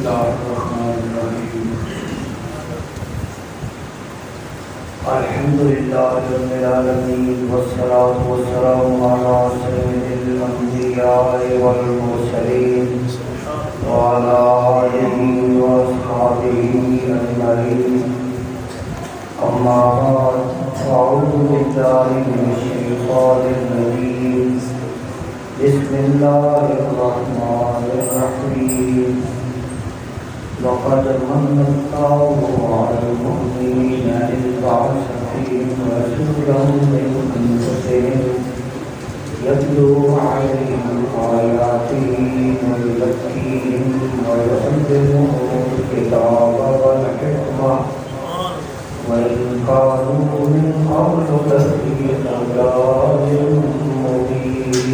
الله الرحمن الرحيم الحمد لله رب العالمين والصلاة والسلام على سيد الأنبياء والمرسلين وعلى آله وأصحابه أجمعين أما بعد فأعوذ بالله من الشيطان الرجيم بسم الله الرحمن الرحيم لقد من الله على المؤمنين إذ بعث فيهم رسولا من أنفسهم يتلو عليهم آياته ويزكيهم ويعلمهم الكتاب والحكمة وإن كانوا من قبل لفي ضلال مبين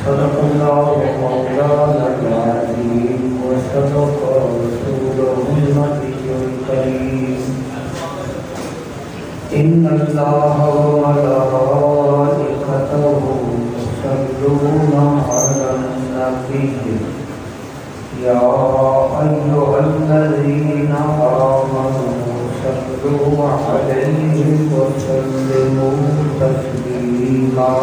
صدق الله مولانا العظيم وصدق رسوله النبي الكريم إن الله وملائكته يصلون على النبي يا أيها الذين آمنوا صلوا عليه وسلموا تسليما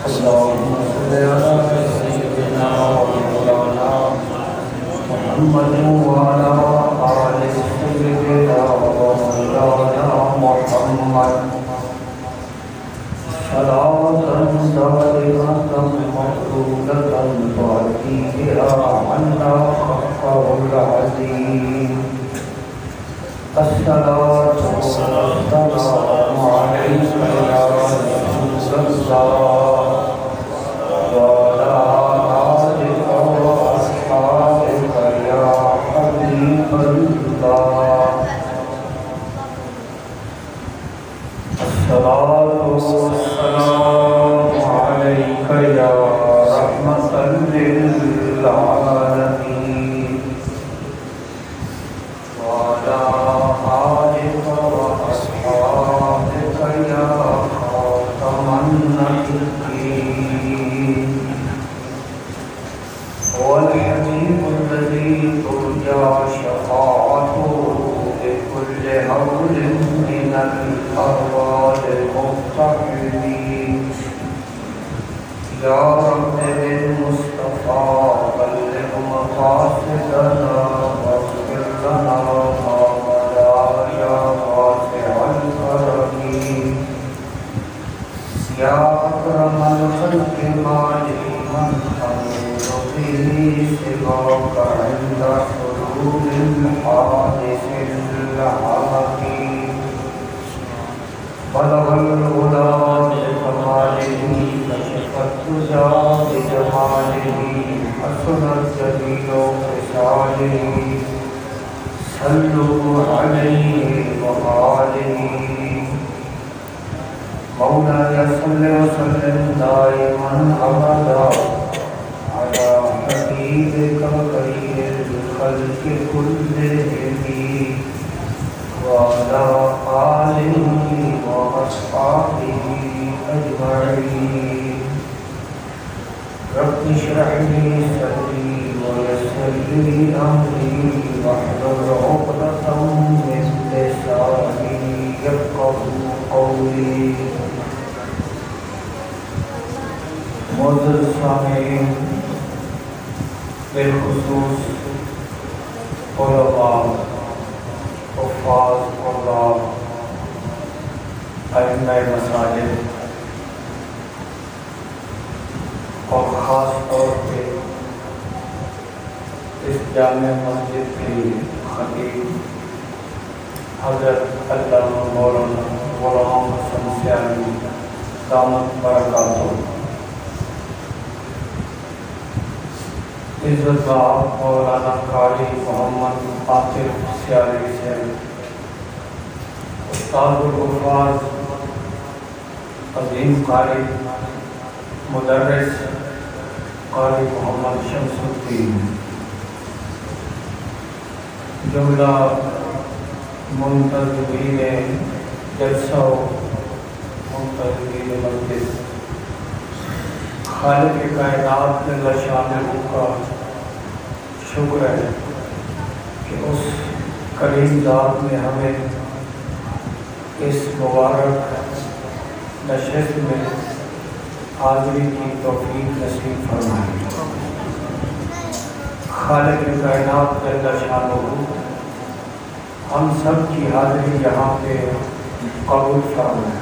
اللهم صل على سيدنا ومولانا محمد وعلى آل سيدنا ومولانا محمد صلاة دائمة مقبولة تأتي بها عنا حقه العظيم الصلاة والسلام عليك يا رسول الله وعلى آلك وأصحابك يا حبيب الله الصلاة والسلام عليك يا رحمة للعالمين وعلى آلك وأصحابك يا خاتم النبيين والحبيب الذي ترجى شفاعته لكل هول من الأهوال المقتحمين يا رب بالمصطفى بلغ مقاصدنا واغفر لنا ما مضى يا واسع الكرم يا أكرم الخلق مالك من خير به سواك عند حلول الحادث العظيم بلغ العلا بكماله كشف الدجى بجماله حسنت جميل خصاله صلوا عليه وآله مولاي صل وسلم دائما أبدا على حبيبك خير الخلق كلهم وعلى آله وأصحابه أجمعين رب اشرح لي صدري ويسر لي أمري واحلل عقدة من لساني يفقهوا قولي معزز سامعین بالخصوص علماء حفاظ قرآن ائمہ مساجد اور خاص طور پہ اس جامع مسجد کی خطیب حضرت علامہ مولانا غلام حسن سیالی دامت برکاتہ عزت باب مولانا قاری محمد عاطف سیالی سے استاد الحفاظ عظیم قاری مدرس قاری محمد شمس الدین جملہ منتظمین جلسہ و منتظمین مسجد خالق کائنات جل شانہ کا شکر ہے کہ اس کریم ذات نے ہمیں اس مبارک نشست میں حاضری کی توفیق نصیب فرمائی۔ خالق کائنات جل شانہ ہم سب کی حاضری یہاں پہ قبول فرمائے۔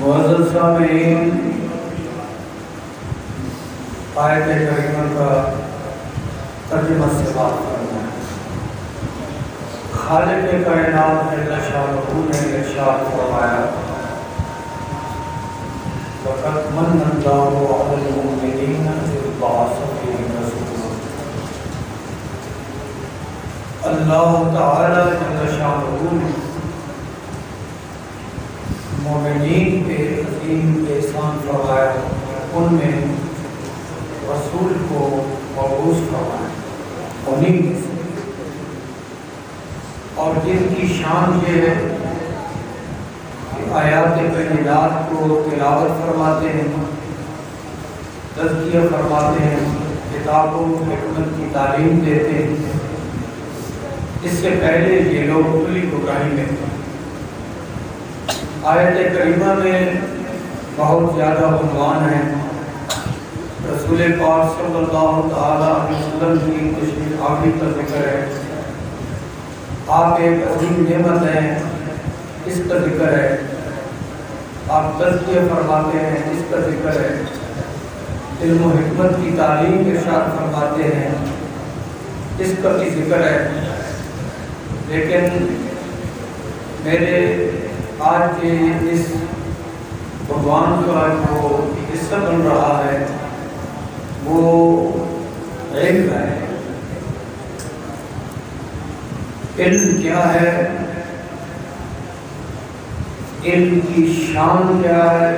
معزز سامعین، آیت کریمہ کا ترجمہ سے بات کرنا ہے۔ خالق کائنات جل شانہ نے ارشاد فرمایا وَقَدْ مَنَّ اللَّهُ عَلَى الْمُؤْمِنِينَ إِذْ بَعَثَ فِيهِمْ رَسُولًا۔ اللہ تعالی جل شانہ نے مومنین پہ عظیم احسان فرمایا، ان میں رسول کو مبعوث فرمایا انہیں میں سے، اور جن کی شان یہ ہے کہ آیات بینات کو تلاوت فرماتے ہیں، تزکیہ فرماتے ہیں، کتابوں حکمت کی تعلیم دیتے ہیں۔ اس سے پہلے یہ لوگ کلی گمراہی میں تھے۔ آیت کریمہ میں بہت زیادہ عنوان ہیں۔ رسول پاک صلی اللہ تعالیٰ علیہ وسلم کی تشریف آوری کا ذکر ہے، آپ ایک عظیم نعمت ہیں اس کا ذکر ہے، آپ تزکیہ فرماتے ہیں اس کا ذکر ہے، علم و حکمت کی تعلیم ارشاد فرماتے ہیں اس کا بھی ذکر ہے۔ لیکن میرے آج کے اس عنوان کا جو حصہ بن رہا ہے وہ علم ہے۔ علم کیا ہے، علم کی شان کیا ہے،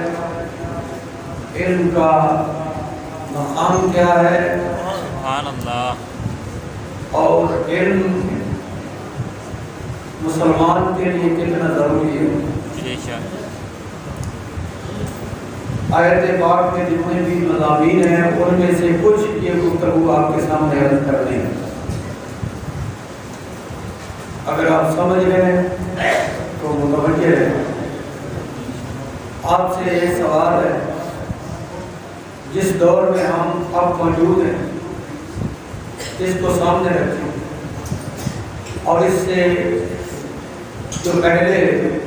علم کا مقام کیا ہے، سبحان اللہ، اور علم مسلمان کے لیے کتنا ضروری ہے۔ بے شک آیت پاک میں جتنے بھی مضامین ہیں ان میں سے کچھ یہ گفتگو آپ کے سامنے عرض کر دیں۔ اگر آپ سمجھ رہے ہیں تو متوجہ رہیں۔ آپ سے ایک سوال ہے، جس دور میں ہم اب موجود ہیں اس کو سامنے رکھیں، اور اس سے جو پہلے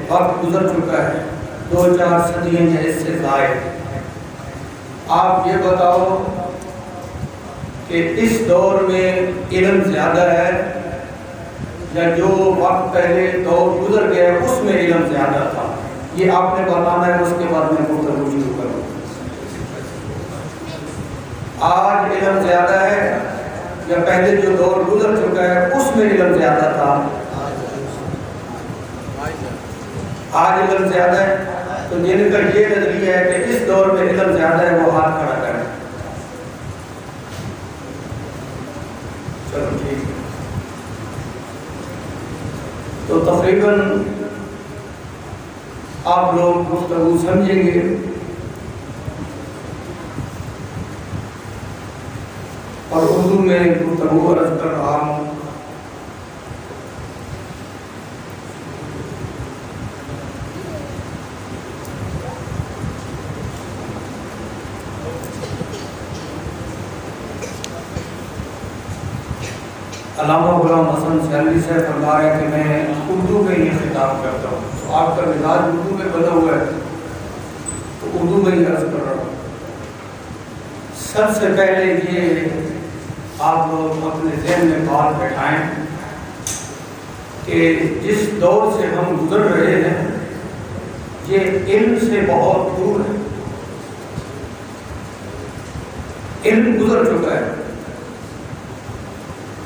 وقت گزر چکا ہے 2-4 صدیاں ہیں اس سے زائد، آپ یہ بتاؤ کہ اس دور میں علم زیادہ ہے یا جو وقت پہلے دور گزر گیا اس میں علم زیادہ تھا؟ یہ آپ نے بتانا ہے، اس کے بعد میں گفتگو شروع کروں۔ آج علم زیادہ ہے یا پہلے جو دور گزر چکا ہے اس میں علم زیادہ تھا؟ آج علم زیادہ ہے، تو جن کا یہ نظریہ ہے کہ اس دور میں علم زیادہ ہے وہ ہاتھ کھڑا کریں۔ چلو ٹھیک ہے، تو تقریباً آپ لوگ گفتگو سمجھیں گے۔ اور اردو میں گفتگو عرض کر رہا ہوں۔ علامہ غلام حسن سیالوی سے فرما رہے ہیں کہ میں اردو میں یہ خطاب کرتا ہوں، تو آپ کا مزاج اردو میں بنا ہوا ہے تو اردو میں ہی عرض کر رہا ہوں۔ سب سے پہلے یہ آپ لوگ اپنے ذہن میں بات بٹھائیں کہ جس دور سے ہم گزر رہے ہیں یہ علم سے بہت دور ہے۔ علم گزر چکا ہے،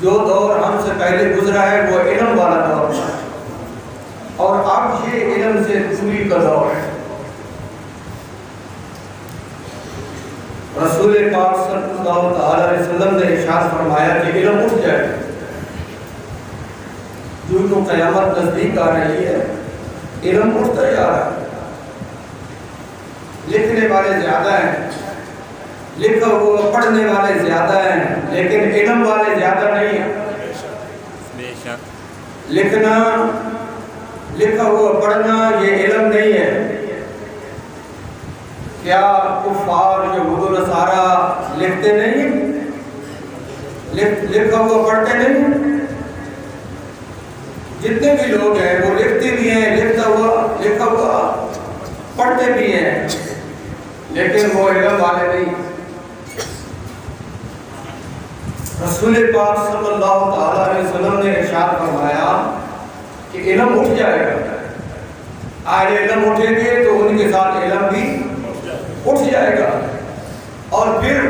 جو دور ہم سے پہلے گزرا ہے وہ علم والا دور تھا، اور اب یہ علم سے دوری کا دور ہے۔ رسول پاک صلی اللہ علیہ وسلم نے ارشاد فرمایا کہ علم اٹھ جائے، جو قیامت نزدیک آ رہی ہے علم اٹھتا جا رہا ہے۔ لکھنے والے زیادہ ہیں، لکھا ہوا پڑھنے والے زیادہ ہیں، لیکن علم والے زیادہ نہیں ہیں۔ بے شک لکھنا، لکھا ہوا پڑھنا یہ علم نہیں ہے۔ کیا کفار یہود و نصارہ لکھتے نہیں ہیں؟ لکھا ہوا پڑھتے نہیں ہیں؟ جتنے بھی لوگ ہیں وہ لکھتے بھی ہیں، لکھا ہوا پڑھتے بھی ہیں، لیکن وہ علم والے نہیں۔ رسول پاک صلی اللہ علیہ وسلم نے ارشاد فرمایا کہ علم اٹھ جائے گا۔ آج علم اٹھیں گے تو ان کے ساتھ علم بھی اٹھ جائے گا، اور پھر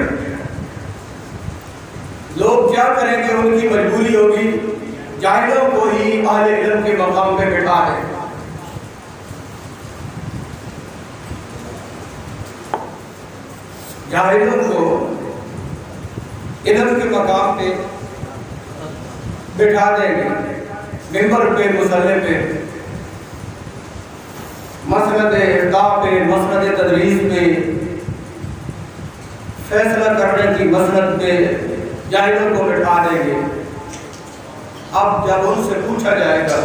لوگ کیا کریں گے؟ ان کی مجبوری ہوگی جاہلوں کو ہی اہل علم کے مقام پہ بٹھا دیں۔ جاہلوں کو علم کے مقام پہ بٹھا دیں گے، ممبر پہ، مصلی پہ، مسند القاء پہ، مسند تدریس پہ، فیصلہ کرنے کی مسند پہ جاہلوں کو بٹھا دیں گے۔ اب جب ان سے پوچھا جائے گا،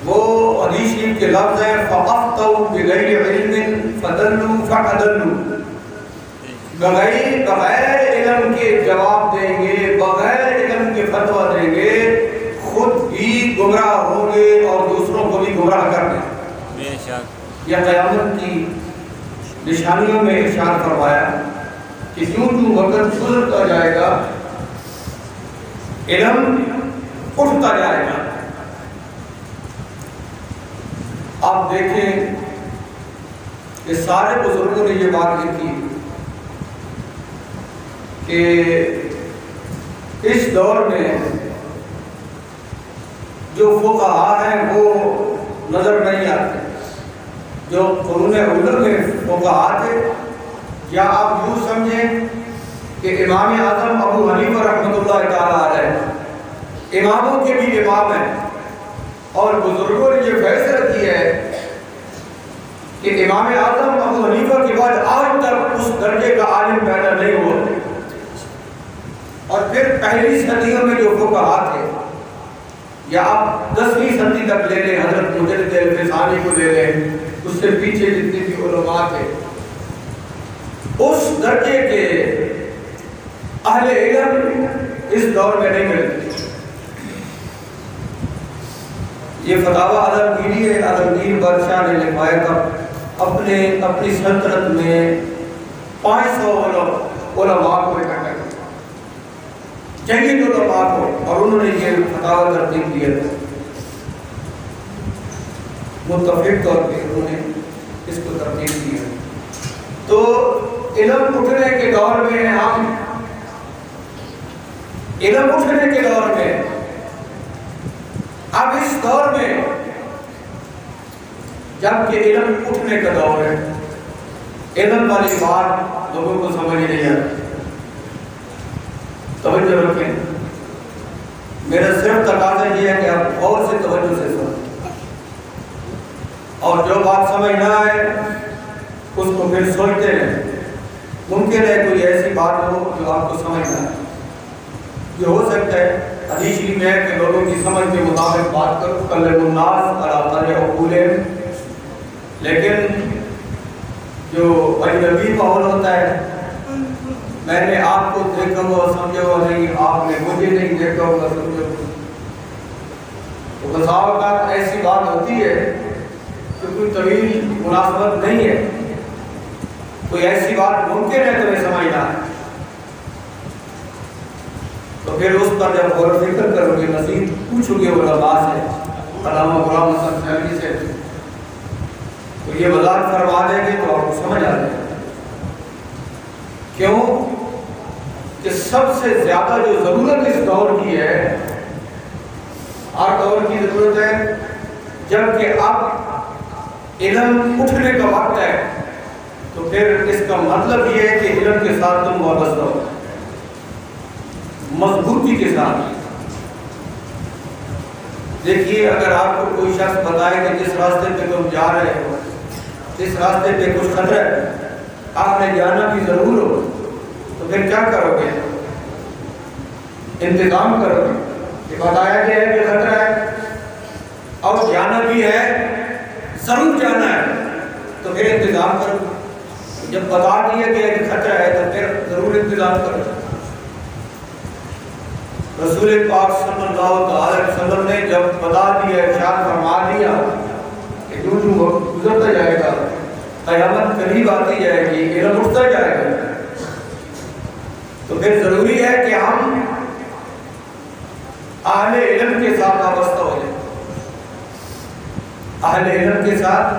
وہ حدیث شریف کے لفظ ہیں فَأَفْتَوْا بِغَيْرِ عِلْمٍ فَضَلُّوا فَأَضَلُّوا، بغیر علم کے جواب دیں گے، بغیر علم کے فتویٰ دیں گے، خود بھی گمراہ ہوں گے اور دوسروں کو بھی گمراہ کر دیں۔ بے شک یہ قیامت کی نشانیوں میں ارشاد فرمایا کہ جوں وقت گزرتا جائے گا علم اٹھتا جائے گا۔ آپ دیکھیں کہ سارے بزرگوں نے یہ بات لکھی کہ اس دور میں جو فقہاء ہیں وہ نظر نہیں آتے، جو قرون اولا میں فقہاء تھے، یا آپ یوں سمجھیں کہ امام اعظم ابو حنیفہ رحمۃ اللہ تعالیٰ علیہ اماموں کے بھی امام ہیں، اور بزرگوں نے یہ فیصلہ کیا ہے کہ امام اعظم ابو حنیفہ کے بعد آج تک اس درجے کا عالم پیدا نہیں ہوا۔ اور پھر پہلی صدیوں میں جو فقہاء تھے، یا آپ 10ویں صدی تک لے لیں، حضرت مجدد الفسانی کو لے لیں، اس سے پیچھے جتنے بھی علماء تھے، اس درجے کے اہل علم اس دور میں نہیں ملتے۔ یہ فتاویٰ عالمگیری ہے، عالمگیر بادشاہ نے لکھوایا تھا اپنی سلطنت میں 500 علماء کو اکٹھا کیا، جنگی علماء کو، اور انہوں نے یہ فتاویٰ ترتیب دیا تھا۔ متفق طور پہ انہوں نے اس کو ترتیب دیا۔ تو علم اٹھنے کے دور میں ہم علم اٹھنے کے دور میں، اب اس دور میں جب کہ علم اٹھنے کا دور ہے، علم والی بات لوگوں کو سمجھ نہیں آتی۔ توجہ رکھیں، میرا صرف تقاضا یہ ہے کہ آپ غور سے توجہ سے سنیں، اور جو بات سمجھ نہ آئے اس کو پھر سوچتے رہیں۔ ممکن ہے کوئی ایسی بات ہو جو آپ کو سمجھ نہ آئے، یہ ہو سکتا ہے۔ حدیث شریف میں ہے کہ لوگوں کی سمجھ کے مطابق بات کرو، کلم الناس علی قدر عقولہم، لیکن جو اجنبی ماحول ہوتا ہے، میں نے آپ کو دیکھا ہوا سمجھا ہوا نہیں، آپ نے مجھے نہیں دیکھا ہوا سمجھا ہوا، تو بسا اوقات ایسی بات ہوتی ہے کہ کوئی طویل مناسبت نہیں ہے، کوئی ایسی بات ممکن ہے تمہیں سمجھنا ہے، تو پھر اس پر جب غور و فکر کرو گے، مزید پوچھو گے علماء سے، علامہ غلام حسن شیخی سے، تو یہ وضاحت فرما دیں گے تو آپ کو سمجھ آ جائے گا۔ کیوں کہ سب سے زیادہ جو ضرورت اس دور کی ہے ہر دور کی ضرورت ہے، جبکہ اب علم اٹھنے کا وقت ہے، تو پھر اس کا مطلب یہ ہے کہ علم کے ساتھ تم وابستہ ہو، مضبوطی کے ساتھ۔ دیکھیے اگر آپ کو کوئی شخص بتائے کہ جس راستے پہ تم جا رہے ہو اس راستے پہ کچھ خطرہ ہے، آپ نے جانا بھی ضرور ہو، تو پھر کیا کرو گے؟ انتظام کرو گے کہ بتایا گیا ہے کہ خطرہ ہے اور جانا بھی ہے، ضرور جانا ہے، تو پھر انتظام کرو گے۔ جب بتا دیا گیا کہ خطرہ ہے تو پھر ضرور انتظام کرو گے۔ رسول پاک صلی اللہ علیہ وسلم نے جب بتا دیا، ارشاد فرما دیا کہ جو وقت گزرتا جائے گا، قیامت قریب آتی جائے گی، علم اٹھتا جائے گا، تو پھر ضروری ہے کہ ہم اہل علم کے ساتھ وابستہ ہو جائیں، اہل علم کے ساتھ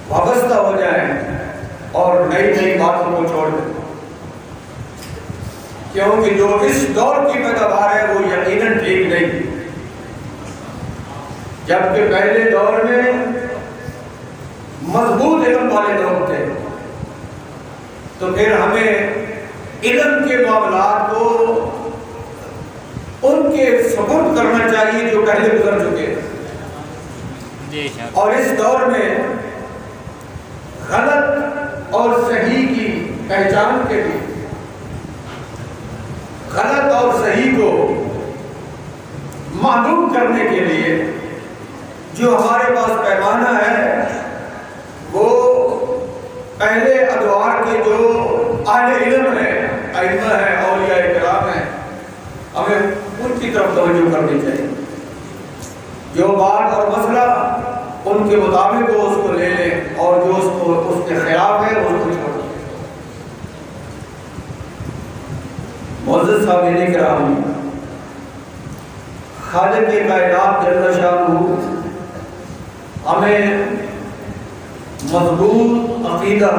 وابستہ ہو جائیں اور نئی نئی باتوں کو چھوڑ دیں، کیونکہ جو اس دور کی پیداوار ہے وہ یقیناً ٹھیک نہیں، جبکہ پہلے دور میں مضبوط علم والے لوگ تھے، تو پھر ہمیں علم کے معاملات کو ان کے سپرد کرنا چاہیے جو پہلے گزر چکے، اور اس دور میں غلط اور صحیح کی پہچان کے لیے، غلط اور صحیح کو معلوم کرنے کے لیے جو ہمارے پاس پیمانہ ہے وہ پہلے ادوار کے جو اہل علم ہیں، ائمہ ہیں، اولیاء کرام ہیں، ہمیں ان کی طرف توجہ کرنی چاہیے، جو بات اور مسئلہ ان کے مطابق وہ اس کو لے لیں اور جو اس کے خلاف ہے وہ اس کو چھوڑ دیں۔ معزز سامعین کرام، خالق کائنات جل شانہ ہمیں مضبوط عقیدہ،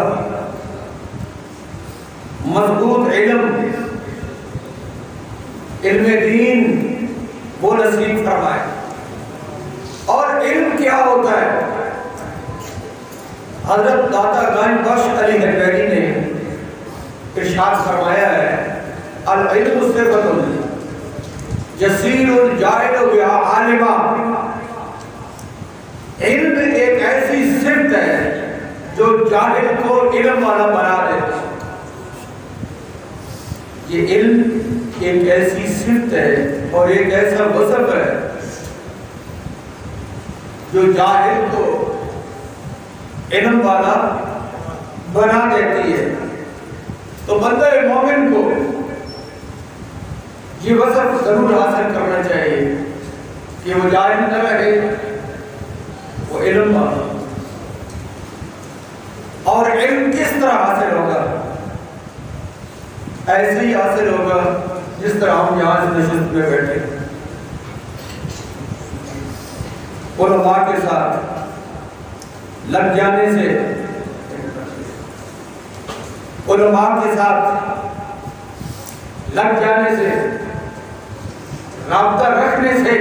مضبوط علم دین وہ نصیب فرمائے۔ اور علم کیا ہوتا ہے؟ حضرت داتا گنج بخش علی حجویری نے ارشاد فرمایا ہے، العلم صفۃ یسیر الجاہل بہا عالما، علم ایک ایسی صفت ہے جو جاہل کو علم والا بنا دیتا ہے۔ یہ علم ایک ایسی صفت ہے اور ایک ایسا وصف ہے جو جاہل کو علم والا بنا دیتی ہے۔ تو بندہ مومن کو یہ وصف ضرور حاصل کرنا چاہیے کہ وہ جاہل نہ رہے، وہ علم والا۔ اور علم کس طرح حاصل ہوگا؟ ایسے ہی حاصل ہوگا جس طرح ہم یہاں اس نشست میں بیٹھے، علماء کے ساتھ لگ جانے سے، علماء کے ساتھ لگ جانے سے، رابطہ رکھنے سے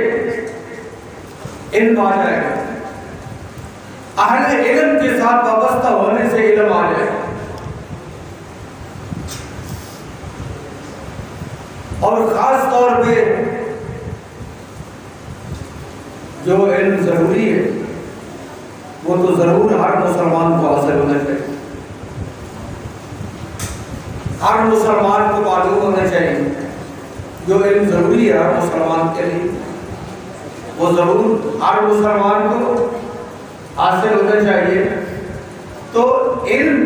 علم آ جائے گا، اہل علم کے ساتھ وابستہ ہونے سے علم آ جائے گا۔ اور خاص طور پہ جو علم ضروری ہے وہ تو ضرور ہر مسلمان کو حاصل ہونا چاہیے، ہر مسلمان کو معلوم ہونا چاہیے۔ جو علم ضروری ہے ہر مسلمان کے لیے وہ ضرور ہر مسلمان کو حاصل ہونا چاہیے۔ تو علم،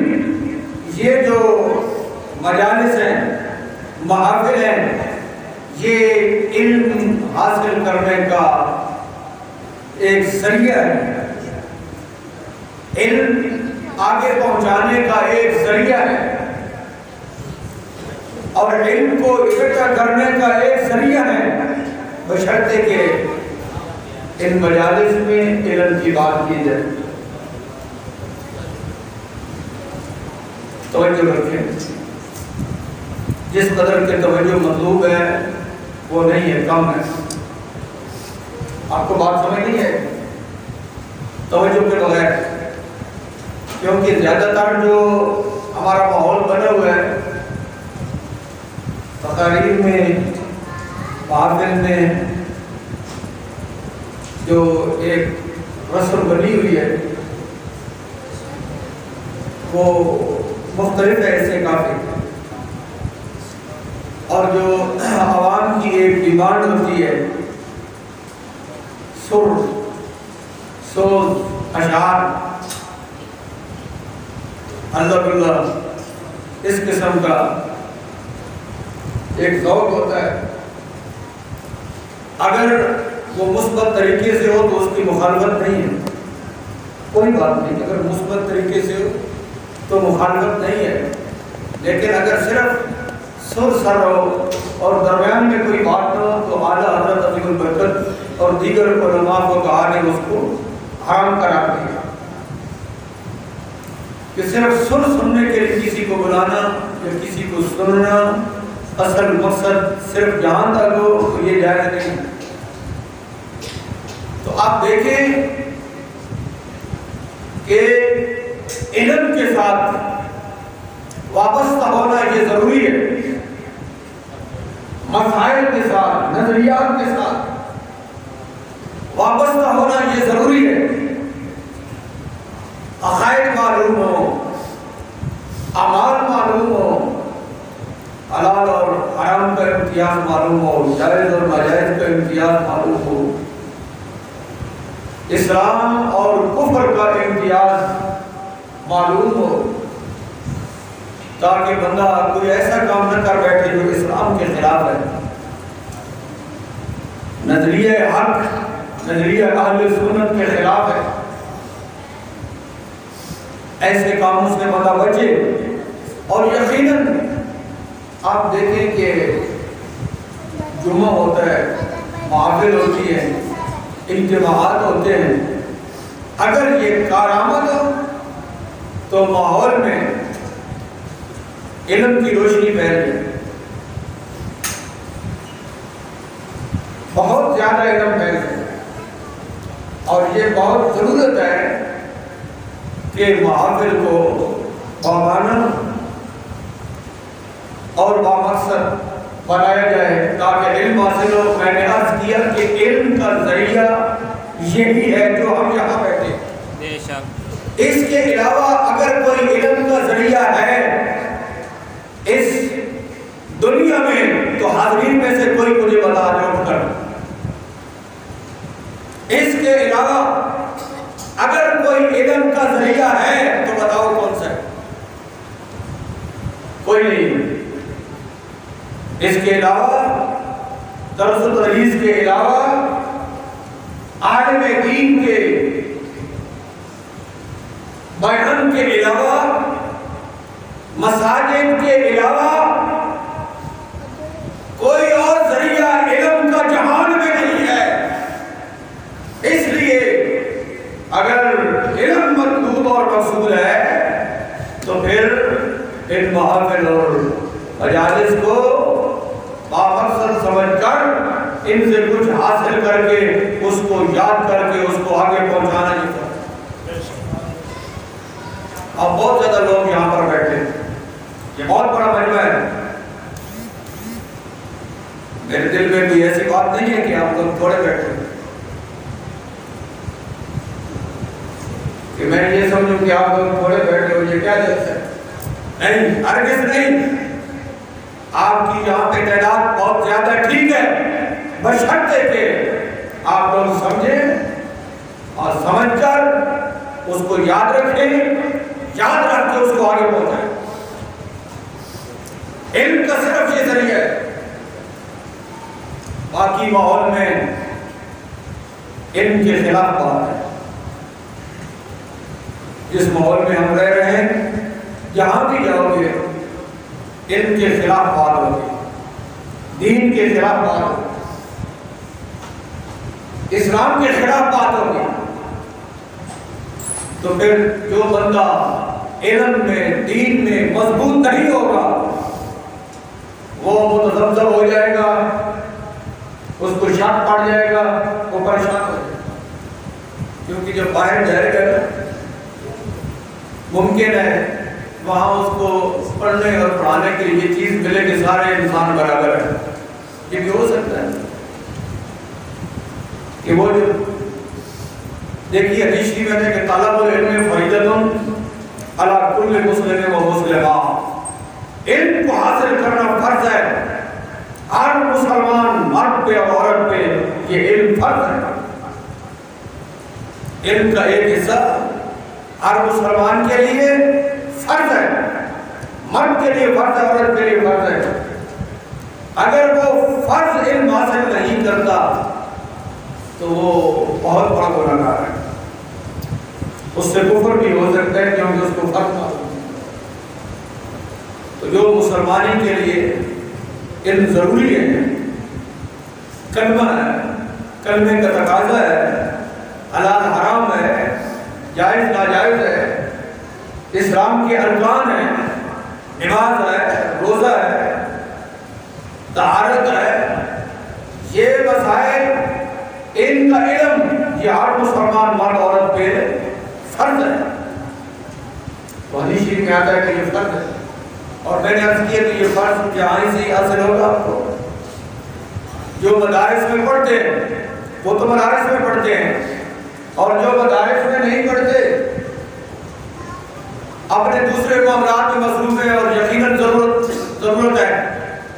یہ جو مجالس ہیں، محافل ہیں، یہ علم حاصل کرنے کا ایک ذریعہ ہے، علم آگے پہنچانے کا ایک ذریعہ ہے، اور علم کو اکٹھا کرنے کا ایک ذریعہ ہے، بشرطے کہ ان مجالس میں علم کی بات کی جائے۔ توجہ رکھیں، جس قدر کے توجہ مطلوب ہے وہ نہیں ہے، کم ہے۔ آپ کو بات سمجھ نہیں ہے توجہ کے بغیر؟ کیونکہ زیادہ تر جو ہمارا ماحول بنا ہوا ہے تقاریر میں محافل میں جو ایک رسم بنی ہوئی ہے وہ مختلف ہے اس سے کافی، اور جو عوام کی ایک ڈیمانڈ ہوتی ہے سر سوز اشعار اللہ باللہ اس قسم کا ایک ذوق ہوتا ہے، اگر وہ مثبت طریقے سے ہو تو اس کی مخالفت نہیں ہے، کوئی بات نہیں، اگر مثبت طریقے سے ہو تو مخالفت نہیں ہے، لیکن اگر صرف سر سر ہو اور درمیان میں کوئی بات نہ ہو تو اعلیٰ حضرت عظیم البرکت اور دیگر علماء کو کہا نے اس کو حرام قرار دیا کہ صرف سر سننے کے لیے کسی کو بلانا یا کسی کو سننا اصل مقصد صرف جہاں تک ہو تو یہ جائز نہیں۔ تو آپ دیکھیں کہ علم کے ساتھ وابستہ ہونا یہ ضروری ہے، مسائل کے ساتھ نظریات کے ساتھ وابستہ ہونا یہ ضروری ہے، عقائد معلوم ہو، اعمال معلوم ہو، حلال اور حرام کا امتیاز معلوم ہو، جائز اور ناجائز کا امتیاز معلوم ہو، اسلام اور کفر کا امتیاز معلوم ہو، تاکہ بندہ کوئی ایسا کام نہ کر بیٹھے جو اسلام کے خلاف ہے، نظریہ حق نظریہ اہل سنت کے خلاف ہے، ایسے کاموں سے بندہ بچے۔ اور یقیناً آپ دیکھیں کہ جمعہ ہوتا ہے، محافل ہوتی ہے، اجتماعات ہوتے ہیں، اگر یہ کارآمد ہو تو ماحول میں علم کی روشنی پھیل جائے، بہت زیادہ علم پھیل جائے، اور یہ بہت ضرورت ہے کہ محافل کو بامانہ اور بامقصد بنایا جائے تاکہ علم حاصل ہو۔ میں نے عرض کیا کہ علم کا ذریعہ یہی ہے جو ہم یہاں بیٹھے ہیں، بے شک اس کے علاوہ اگر کوئی علم کا ذریعہ ہے اس دنیا میں تو حاضرین میں سے کوئی مجھے بتا دے اٹھ کر، اس کے علاوہ اگر کوئی علم کا ذریعہ ہے تو بتاؤ کون سا ہے؟ کوئی نہیں۔ اس کے علاوہ درس و تدریس کے علاوہ عالم دین کے بیان کے علاوہ مساجد کے علاوہ کوئی اور ذریعہ علم کا جہان میں نہیں ہے۔ اس لیے اگر علم مطلوب اور مقصود ہے تو پھر ان محافل اور مجالس کو بامقصد سمجھ کر ان سے کچھ حاصل کر کے اس کو یاد کر کے اس کو آگے پہنچانا نہیں چاہتا۔ اب بہت زیادہ لوگ یہاں پر بیٹھے، یہ بہت بڑا مجمع ہے، میرے دل میں بھی ایسی بات نہیں ہے کہ آپ لوگ تھوڑے بیٹھے کہ میں یہ سمجھوں کہ آپ لوگ تھوڑے بیٹھے ہو، یہ کیا جلسہ ہے؟ نہیں، ہرگز نہیں۔ آپ کی یہاں پہ تعداد بہت زیادہ ٹھیک ہے، بشرطے کہ آپ لوگ سمجھیں اور سمجھ کر اس کو یاد رکھیں، یاد رکھ کے اس کو آگے پہنچائیں۔ علم کا صرف یہ ذریعہ ہے، باقی ماحول میں علم کے خلاف بات ہے۔ جس ماحول میں ہم رہ رہے ہیں جہاں بھی جاؤ گے علم کے خلاف بات ہوگی، دین کے خلاف بات ہوگی، اسلام کے خلاف بات ہوگی۔ تو پھر جو بندہ علم میں دین میں مضبوط نہیں ہوگا وہ متذبذب ہو جائے گا، اس کو شک پڑ جائے گا، وہ پریشان ہو جائے، کیونکہ جب باہر جائے گا ممکن ہے وہاں اس کو پڑھنے اور پڑھانے کے لیے چیز ملے کہ سارے انسان برابر ہیں. یہ بھی ہو سکتا ہے کہ وہ جو دیکھیے حدیث شریف میں کہ طلب العلم فریضۃ علی کل مسلم و مسلمہ، علم کو حاصل کرنا فرض ہے ہر مسلمان مرد پہ اور عورت پہ. یہ علم فرض ہے. علم کا ایک حصہ ہر مسلمان کے لیے فرض ہے، مرد کے لیے فرض ہے، عورت کے لیے فرض ہے. اگر وہ فرض علم حاصل نہیں کرتا تو وہ بہت بڑا گنہگار ہے. اس سے کفر بھی ہو سکتا ہے کیونکہ اس کو فرض معلوم ہے. تو جو مسلمانی کے لیے علم ضروری ہے، کلمہ ہے، کلمے کا تقاضا ہے، حلال حرام ہے، جائز ناجائز ہے، اسلام کے ارکان ہیں، نماز ہے، روزہ ہے، طہارت ہے، یہ مسائل ان کا علم یہ ہر مسلمان مرد عورت پہ فرض ہے. تو حدیث شریف میں آتا ہے کہ یہ فرض ہے. اور میں نے عرض کیا کہ یہ فرض جہاں سے ہی حاصل ہوگا آپ کو. جو مدارس میں پڑھتے ہیں وہ تو مدارس میں پڑھتے ہیں، اور جو مدارس میں نہیں پڑھتے اپنے دوسرے معاملات میں مصروف ہیں اور یقیناً ضرورت ہے،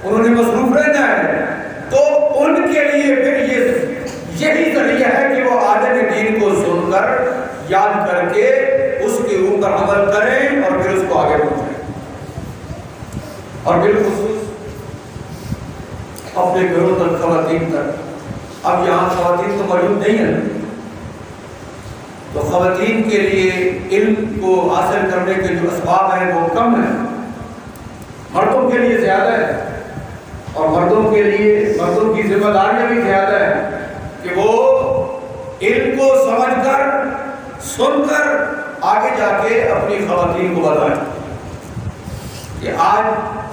انہوں نے مصروف رہنا ہے، تو ان کے لیے پھر یہی ذریعہ ہے کہ وہ عالم دین کو سن کر یاد کر کے اس کے اوپر عمل کریں اور پھر اس کو آگے پہنچائیں. اور بالخصوص اپنے گھروں تک، خواتین تک. اب یہاں خواتین تو موجود نہیں ہیں، تو خواتین کے لیے علم کو حاصل کرنے کے جو اسباب ہیں وہ کم ہیں، مردوں کے لیے زیادہ ہے. اور مردوں کے لیے مردوں کی ذمہ داریاں بھی زیادہ ہے کہ وہ علم کو سمجھ کر سن کر آگے جا کے اپنی خواتین کو بتائیں کہ آج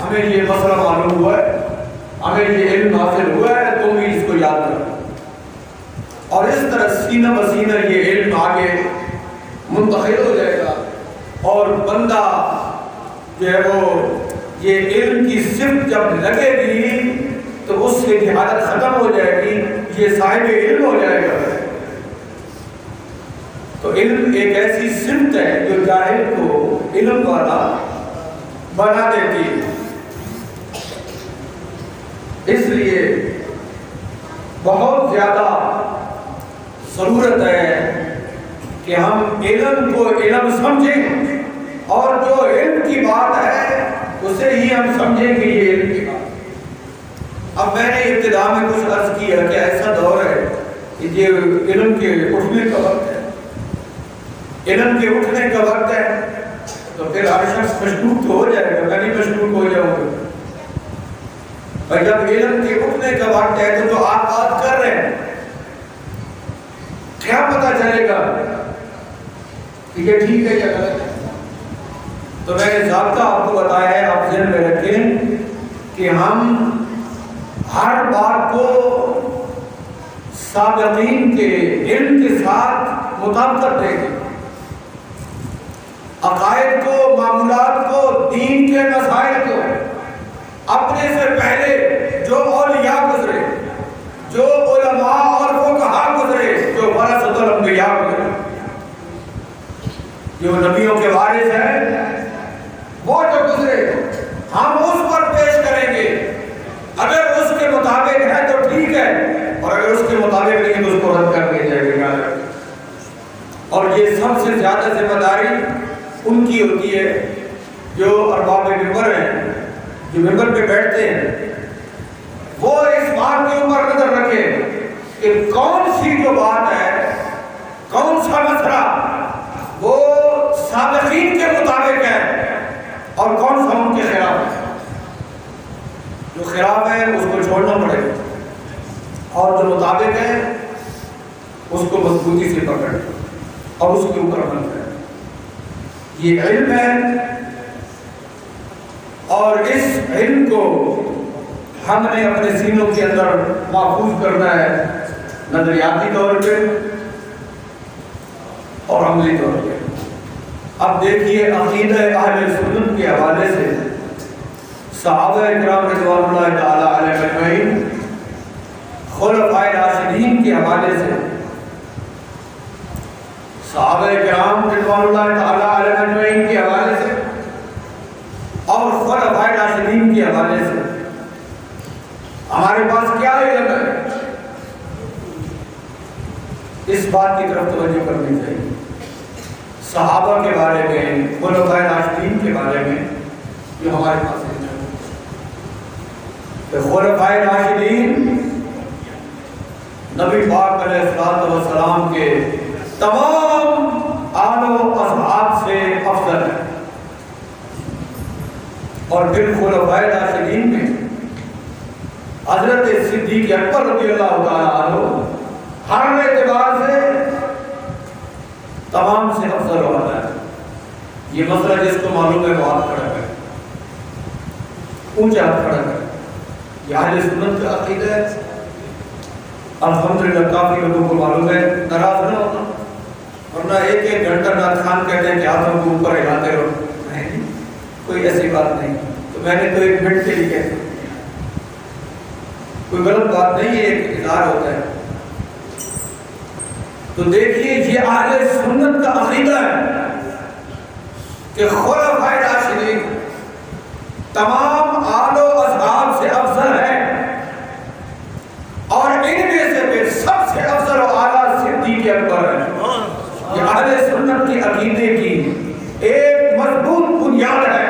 ہمیں یہ مسئلہ معلوم ہوا ہے، ہمیں یہ علم حاصل ہوا ہے، تم بھی اس کو یاد کرو. اور اس طرح سینہ بسینہ یہ علم آگے منتقل ہو جائے گا، اور بندہ جو ہے وہ یہ علم کی صفت جب لگے گی تو اس سے جہالت ختم ہو جائے گی، یہ صاحب علم ہو جائے گا. تو علم ایک ایسی صفت ہے جو جاہل کو علم والا بنا دیتی ہے. اس لیے بہت زیادہ ضرورت ہے کہ ہم علم کو علم سمجھیں، اور جو علم کی بات ہے اسے ہی ہم سمجھیں کہ یہ علم کی بات. اب میں نے ابتدا میں کچھ عرض کیا کہ ایسا دور ہے کہ یہ علم کے اٹھنے کا وقت ہے، علم کے اٹھنے کا وقت ہے، تو پھر ہر شخص مشکوک تو ہو جائے گا. میں بھی مشکوک ہو جاؤں گا. اور جب علم کے اٹھنے کا وقت ہے تو جو آپ بات کر رہے ہیں کیا پتا چلے گا کہ یہ ٹھیک ہے یا غلط ہے. تو میں نے ضابطہ آپ کو بتایا ہے، آپ ذہن میں رکھیں کہ ہم ہر بات کو سابقین کے علم کے ساتھ مطابقت دیں گے. عقائد کو، معمولات کو، دین کے مسائل کو اپنے سے پہلے جو اولیاء گزرے، جو علماء اور فقہاء گزرے، جو ورثۃ الانبیاء گزرے، جو نبیوں کے وارث ہیں، وہ جو گزرے ہم اس پر پیش کریں گے. اگر اس کے مطابق ہے تو ٹھیک ہے، اور اگر اس کے مطابق نہیں تو اس کو رد کر دیا جائے گا. اور یہ سب سے زیادہ ذمہ داری ان کی ہوتی ہے جو ارباب منبر ہیں، جو منبر پہ بیٹھتے ہیں. وہ اس بات کے اوپر نظر رکھیں کہ کون سی جو بات ہے، کون سا مسئلہ وہ سابقین کے مطابق ہے اور کون سا ان کے خلاف ہے. جو خلاف ہے اس کو چھوڑنا پڑے گا، اور جو مطابق ہے اس کو مضبوطی سے پکڑ اور اس کے اوپر عمل کرے. یہ علم ہے، اور اس علم کو ہم نے اپنے سینوں کے اندر محفوظ کرنا ہے. نظریاتی طور پہ اور عملی طور پہ۔ اب دیکھیے عقیدہ اہل سنت کے حوالے سے صحابہ کرام رضوان اللہ تعالیٰ علیہ اجمعین، خلفائے راشدین کے حوالے سے صحابہ کرام رضوان اللہ تعالیٰ علیہ اجمعین کے حوالے سے اور خلفائے راشدین کے حوالے سے ہمارے پاس کیا علم ہے، اس بات کی طرف توجہ کرنی چاہیے۔ صحابہ کے بارے میں، خلفائے راشدین کے بارے میں جو ہمارے پاس علم ہے کہ خلفائے راشدین نبی پاک علیہ السلام کے تمام آل و اصحاب سے افضل ہے، اور پھر خلفائے راشدین میں حضرت صدیق اکبر رضی اللہ تعالیٰ عنہ ہر اعتبار سے تمام سے افضل ہوتا ہے۔ یہ مسئلہ جس کو معلوم ہے وہ ہاتھ کھڑا ہے، اونچا ہاتھ کھڑا ہے۔ یہ اہل سنت کا عقیدہ ہے، الحمدللہ کافی لوگوں کو معلوم ہے، ناراض نہ ہونا، ورنہ ایک ایک گھنٹہ نعت خوان کہتے ہیں کہ ہاتھوں کو اوپر ہلاتے رہو، نہیں، کوئی ایسی بات نہیں، تو میں نے تو ایک منٹ کے لیے کہا، کوئی غلط بات نہیں ہے، ایک اظہار ہوتا ہے۔ تو دیکھیے یہ اہل سنت کا عقیدہ ہے کہ خلفائے راشدین تمام آل و اصحاب سے افضل ہے، اور ان میں سے پھر سب سے افضل و اعلیٰ صدیق اکبر ہے۔ یہ اہل سنت کی عقیدے کی ایک مضبوط بنیاد ہے،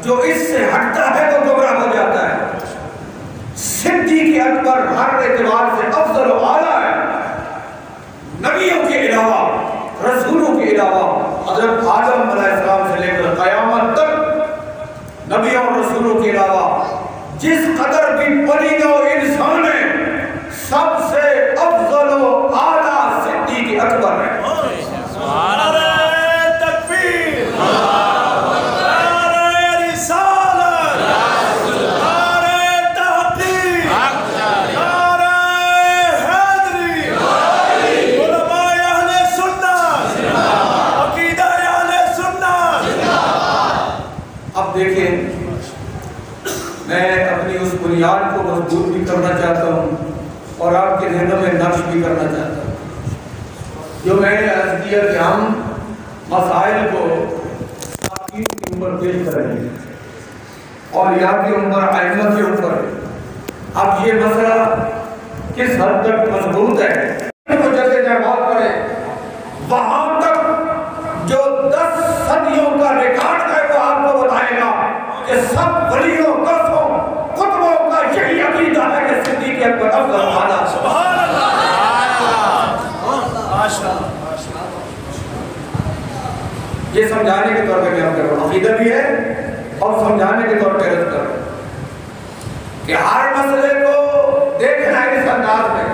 جو اس سے ہٹتا ہے وہ گمراہ ہو جاتا ہے۔ صدیق اکبر ہر اعتبار سے افضل و اعلیٰ ہے، نبیوں کے علاوہ، رسولوں کے علاوہ، حضرت آدم علیہ السلام سے لے کر قیامت تک نبیوں اور رسولوں کے علاوہ جس قدر بھی پلید و انسان ہے، سب سے افضل و اعلیٰ صدیق اکبر ہے۔ دیکھیں میں اپنی اس بنیاد کو مضبوط بھی کرنا چاہتا ہوں اور آپ کے ذہنوں میں نقش بھی کرنا چاہتا ہوں۔ جو میں نے عرض کیا کہ ہم مسائل کو آپ کی عمر پیش کریں گے اور یہاں کی عمر ائمہ کے اوپر ہے۔ اب یہ مسئلہ کس حد تک مضبوط ہے تو جیسے جواب کرے وہاں تک جو 10 صدیوں کا ریکارڈ ہے وہ آپ کو بتائے گا کہ سب ولیوں غوثوں قطبوں کا یہی عقیدہ ہے کہ صدیق اکبر افضل اعلیٰ۔ سبحان اللہ، ماشاء اللہ۔ یہ سمجھانے کے طور پہ میں کر رہا ہوں، عقیدہ بھی ہے اور سمجھانے کے طور پہ رد کر رہا ہوں کہ ہر مسئلے کو دیکھنا ہے اس انداز میں۔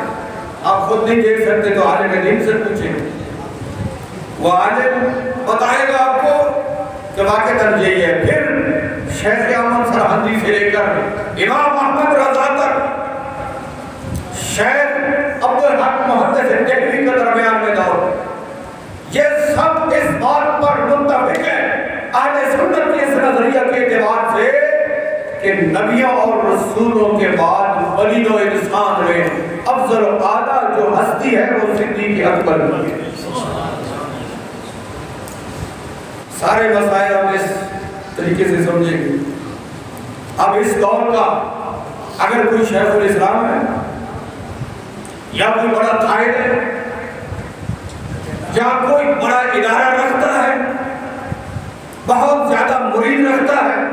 آپ خود نہیں دیکھ سکتے تو عالم دین سے پوچھیں، وہ عالم بتائے گا آپ کو کہ واقعتاً یہی ہے۔ پھر شیخ احمد سرہندی سے لے کر امام احمد رضا تک، شیخ عبدالحق محدث دہلوی کے درمیان میں دور، یہ سب اس بات پر متفق ہے اہل سنت کے اس نظریہ کے اعتبار سے کہ نبیوں اور رسولوں کے بعد ولید و انسان میں افضل و اعلیٰ جو ہستی ہے وہ صدیق اکبر ہے۔ سارے مسائل ہم اس طریقے سے سمجھیں گے۔ اب اس دور کا اگر کوئی شیخ الاسلام ہے یا کوئی بڑا قائد ہے یا کوئی بڑا ادارہ رکھتا ہے، بہت زیادہ مرید رکھتا ہے،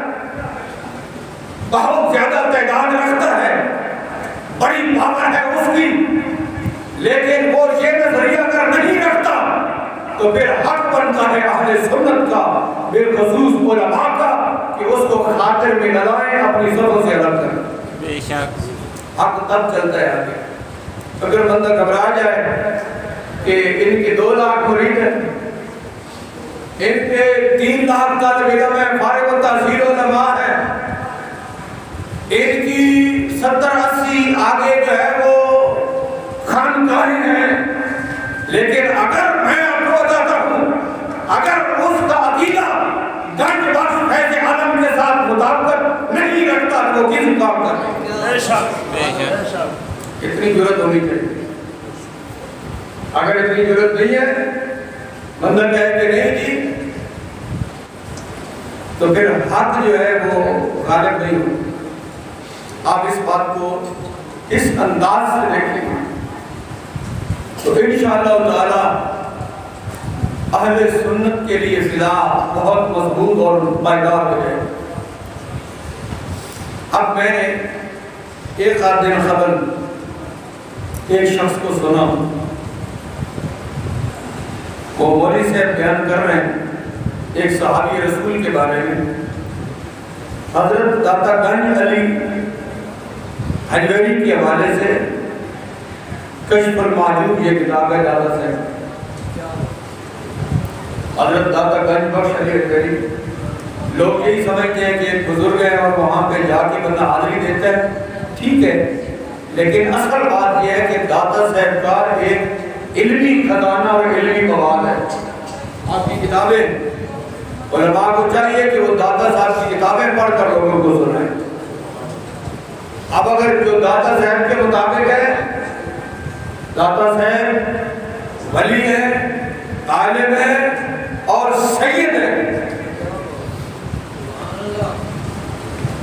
بہت زیادہ تعداد رکھتا ہے، بڑی پاور ہے اس کی، لیکن وہ یہ نظریہ اگر نہیں رکھتا تو پھر حق بنتا ہے اہل سنت کا، بالخصوص علماء کا، کہ اس کو خاطر میں نہ لائیں، اپنی صفوں سے الگ کریں۔ بے شک حق تب چلتا ہے آگے۔ اگر بندہ گھبرا جائے کہ ان کے 2 لاکھ مرید ہیں، ان کے 3 لاکھ طالب علم ہیں، فارغ التحصیل علماء ہیں، ان کی 70-80 آگے جو ہے وہ بے شک اتنی ضرورت ہونی چاہیے. اگر اتنی ضرورت نہیں ہے بندہ کہے کہ نہیں جی تو پھر حق جو ہے وہ غالب نہیں ہو. آپ اس بات کو اس انداز سے دیکھیں تو انشاءاللہ تعالی اہل سنت کے لیے فضا بہت مضبوط اور پائیدار ہو جائے. اب میں نے ایک آدھ دن قبل ایک شخص کو سنا، وہ مولوی صاحب بیان کر رہے ہیں ایک صحابی رسول کے بارے میں. حضرت داتا گنج علی حجویری کے حوالے سے کشف المعجوب یہ کتاب ہے داتا صاحب. حضرت داتا گنج بخش علی حجویری لوگ یہی سمجھتے ہیں کہ ایک بزرگ ہے اور وہاں پہ جا کے بندہ حاضری دیتا ہے، ٹھیک ہے، لیکن اصل بات یہ ہے کہ داتا صاحب کا ایک علمی خزانہ اور علمی مواد ہے. آپ کی کتابیں علماء کو چاہیے کہ وہ داتا صاحب کی کتابیں پڑھ کر لوگوں کو سنائیں. اب اگر جو داتا صاحب کے مطابق ہے، داتا صاحب ولی ہے، عالم ہے اور سید ہے،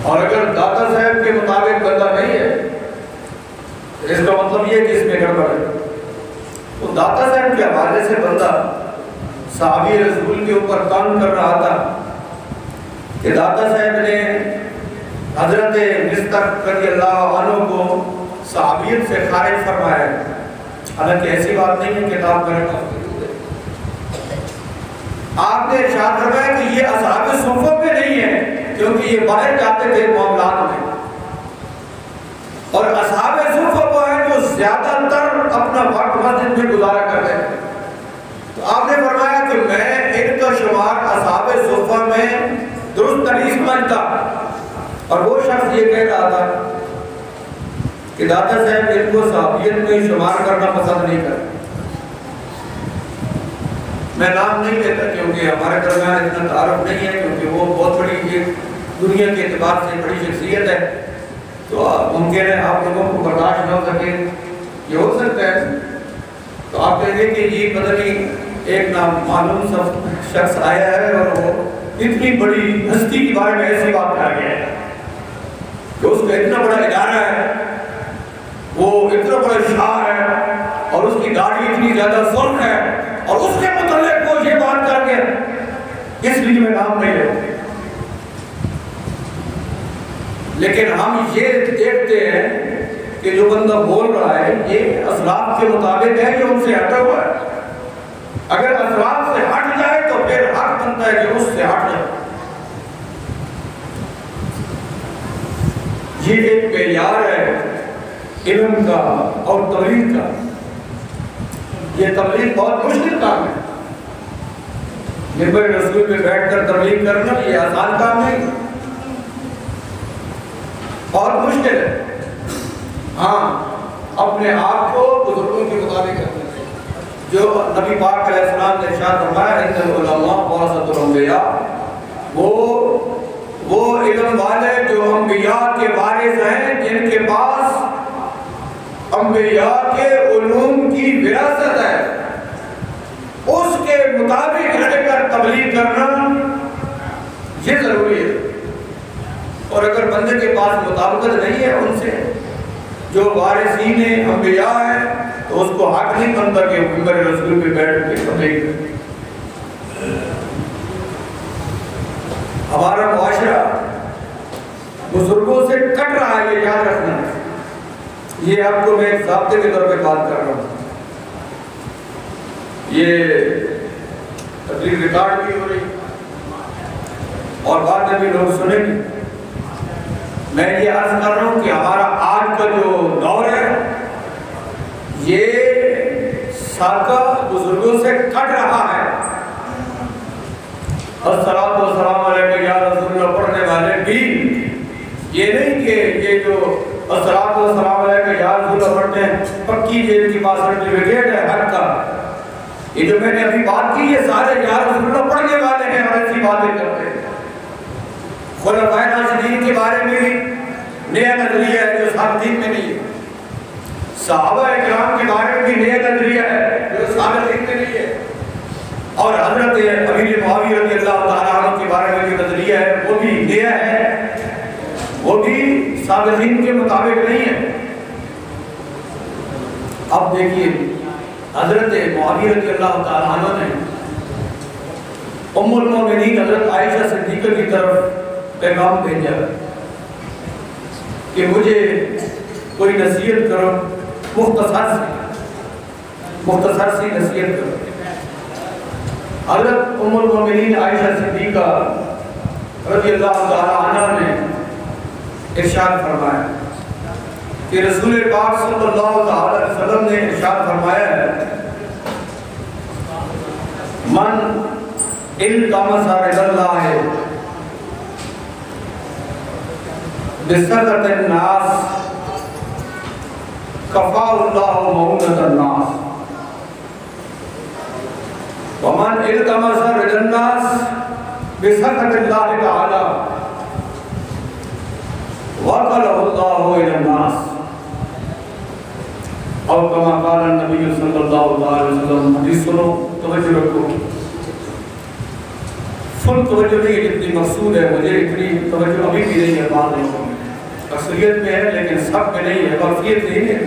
اور اگر داتا صاحب کے مطابق بندہ نہیں ہے اس کا مطلب یہ کہ اس میں گڑبڑ ہے. تو داتا صاحب کے حوالے سے بندہ صحابی رسول کے اوپر تنگ کر رہا تھا کہ داتا صاحب نے حضرت مصطفی رضی اللہ عنہ کو صحابیت سے خارج فرمایا ہے. حالانکہ ایسی بات نہیں ہے، کتاب میں آپ نے ارشاد فرمایا کہ یہ اصحاب صفہ میں نہیں ہے کیونکہ یہ باہر جاتے تھے معاملات میں، اور اصحاب صفہ وہ ہیں جو زیادہ تر اپنا وقت مسجد میں گزارا کرتے ہیں. تو آپ نے فرمایا کہ میں ان کا شمار اصحاب صفہ میں درست نہیں سمجھتا. اور وہ شخص یہ کہہ رہا تھا کہ داتا صاحب ان کو صحابیت میں شمار کرنا پسند نہیں کرتے. میں نام نہیں لیتا کیونکہ ہمارے درمیان اتنا تعارف نہیں ہے، کیونکہ وہ بہت بڑی دنیا کے اعتبار سے بڑی شخصیت ہے، تو ممکن ہے آپ لوگوں کو برداشت نہ ہو سکے، یہ ہو سکتا ہے. تو آپ کہیں گے کہ یہ پتہ نہیں ایک نامعلوم شخص آیا ہے اور وہ اتنی بڑی ہستی کے بارے میں ایسی بات کر گیا ہے کہ اس کا اتنا بڑا ادارہ ہے، وہ اتنا بڑا شاہ ہے اور اس کی داڑھی اتنی زیادہ سرخ ہے اور اس کے متعلق وہ یہ بات کر کے اس لیے میں نام نہیں لیتا. لیکن ہم یہ دیکھتے ہیں کہ جو بندہ بول رہا ہے یہ اسلاف کے مطابق ہے، یہ ان سے ہٹا ہوا ہے. اگر اسلاف سے ہٹ جائے تو پھر حق بنتا ہے کہ اس سے ہٹ جائے. یہ ایک معیار ہے علم کا اور تبلیغ کا. یہ تبلیغ بہت مشکل کام ہے. منبر رسول پہ بیٹھ کر تبلیغ کرنا یہ آسان کام نہیں، بہت مشکل ہے. ہاں اپنے آپ کو بزرگوں کے مطابق کرنا چاہیے. جو نبی پاک علیہ السلام نے ارشاد فرمایا ان العلماء ورثۃ الانبیاء، وہ علم والے جو انبیاء کے وارث ہیں، جن کے پاس انبیاء کے علوم کی وراثت ہے، اس کے مطابق رہ کر تبلیغ کرنا یہ ضروری ہے. اور اگر بندے کے پاس مطابقت نہیں ہے ان سے جو وارثین انبیاء ہیں تو اس کو حق نہیں بنتا کہ منبر رسول پہ بیٹھ کے تبلیغ کرے. ہمارا معاشرہ بزرگوں سے کٹ رہا ہے، یہ یاد رکھنا. یہ آپ کو میں ایک ضابطے کے طور پہ بات کر رہا ہوں. یہ تقریر ریکارڈ بھی ہو رہی اور بعد میں بھی لوگ سنیں گے. میں یہ عرض کر رہا ہوں کہ ہمارا آج کا جو دور ہے یہ سابقہ بزرگوں سے کٹ رہا ہے. الصلاۃ والسلام علیکم یا رسول اللہ پڑھنے والے بھی یہ نہیں کہ یہ جو الصلاۃ والسلام علیکم یا رسول اللہ پڑھتے ہیں پکی جیل کی پاس سرٹیفکیٹ ہے حق کا. یہ جو میں نے ابھی بات کی یہ سارے یا رسول اللہ پڑھنے والے ہیں اور ایسی باتیں کرتے ہیں. خلفائے راشدین کے بارے میں بھی نیا نظریہ ہے جو سابقین میں نہیں ہے. صحابہ اکرام کے بارے میں بھی نیا نظریہ ہے جو سابقین میں نہیں ہے. اور حضرت امیر معاویہ رضی اللہ تعالیٰ عنہ کے بارے میں جو نظریہ ہے وہ بھی نیا ہے, وہ بھی سابقین کے مطابق نہیں ہے. اب دیکھیے حضرت معاویہ رضی اللہ تعالیٰ عنہ نے ام المومنین حضرت عائشہ صدیقہ کی طرف پیغام بھیجا کہ مجھے کوئی نصیحت کرو, مختصر سی نصیحت کرو. حضرت ام المومنین عائشہ صدیقہ رضی اللہ تعالیٰ عنہ نے ارشاد فرمایا کہ رسول پاک صلی اللہ علیہ وسلم نے ارشاد فرمایا ہے من التمس رضا اللہ بسخط الناس کفاہ اللہ مؤونۃ الناس ومن التمس رضا الناس بسخط اللہ تعالی وکلہ اللہ الی الناس اور کما قال النبی صلی اللہ علیہ وسلم. حدیث سنو, توجہ رکھو, فل توجہ نہیں ہے جتنی مقصود ہے, مجھے اتنی توجہ ابھی بھی نہیں ہے, بات نہیں ہوگی. اکثریت میں ہے لیکن سب میں نہیں ہے, غفلت نہیں ہے.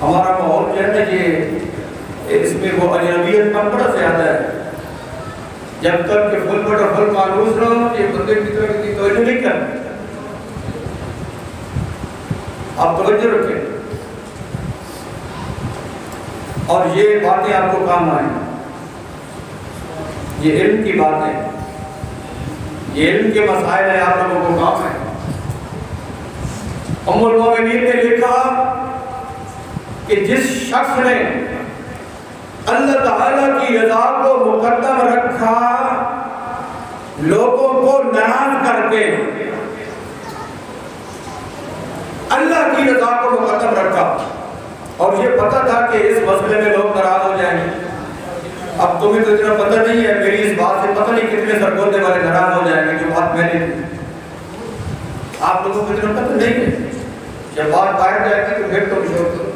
ہمارا ماحول جو ہے نا یہ اس میں وہ اجنبیت پر بڑا زیادہ ہے. جب تک کہ فل بٹ اور فل معلوم نہ ہو یہ بندے کی طرف اتنی توجہ نہیں کرتے. آپ توجہ رکھیں اور یہ باتیں آپ کو کام آئیں. یہ علم کی باتیں, یہ علم کے مسائل ہیں, آپ لوگوں کو کام ہے. ام المومنین نے لکھا کہ جس شخص نے اللہ تعالیٰ کی رضا کو مقدم رکھا, لوگوں کو ناراض کر کے اللہ کی رضا کو مقدم رکھا, اور یہ پتہ تھا کہ اس مسئلے میں لوگ ناراض ہو جائیں گے. اب تمہیں تو اتنا پتہ نہیں ہے, میری اس بات سے پتہ نہیں کتنے سرگوندے والے ناراض ہو جائیں گے جو بات میں نے, آپ لوگوں کو اتنا پتہ نہیں ہے. جب بات باہر جائے گی تو پھر تم شور کرو.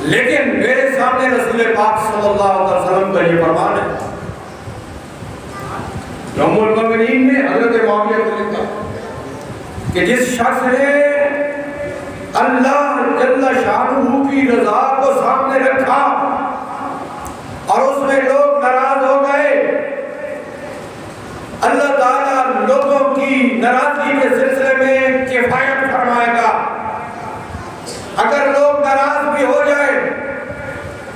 لیکن میرے سامنے رسول پاک صلی اللہ علیہ وسلم کا یہ فرمان ہے. ام المومنین نے حضرت معاویہ کو لکھا کہ جس شخص نے اللہ جل شانہ کی رضا کو سامنے رکھا اور اس میں لوگ ناراض ہو گئے, اللہ تعالیٰ لوگوں کی ناراضگی کے سلسلے میں کفایت فرمائے گا. اگر لوگ ناراض بھی ہو جائے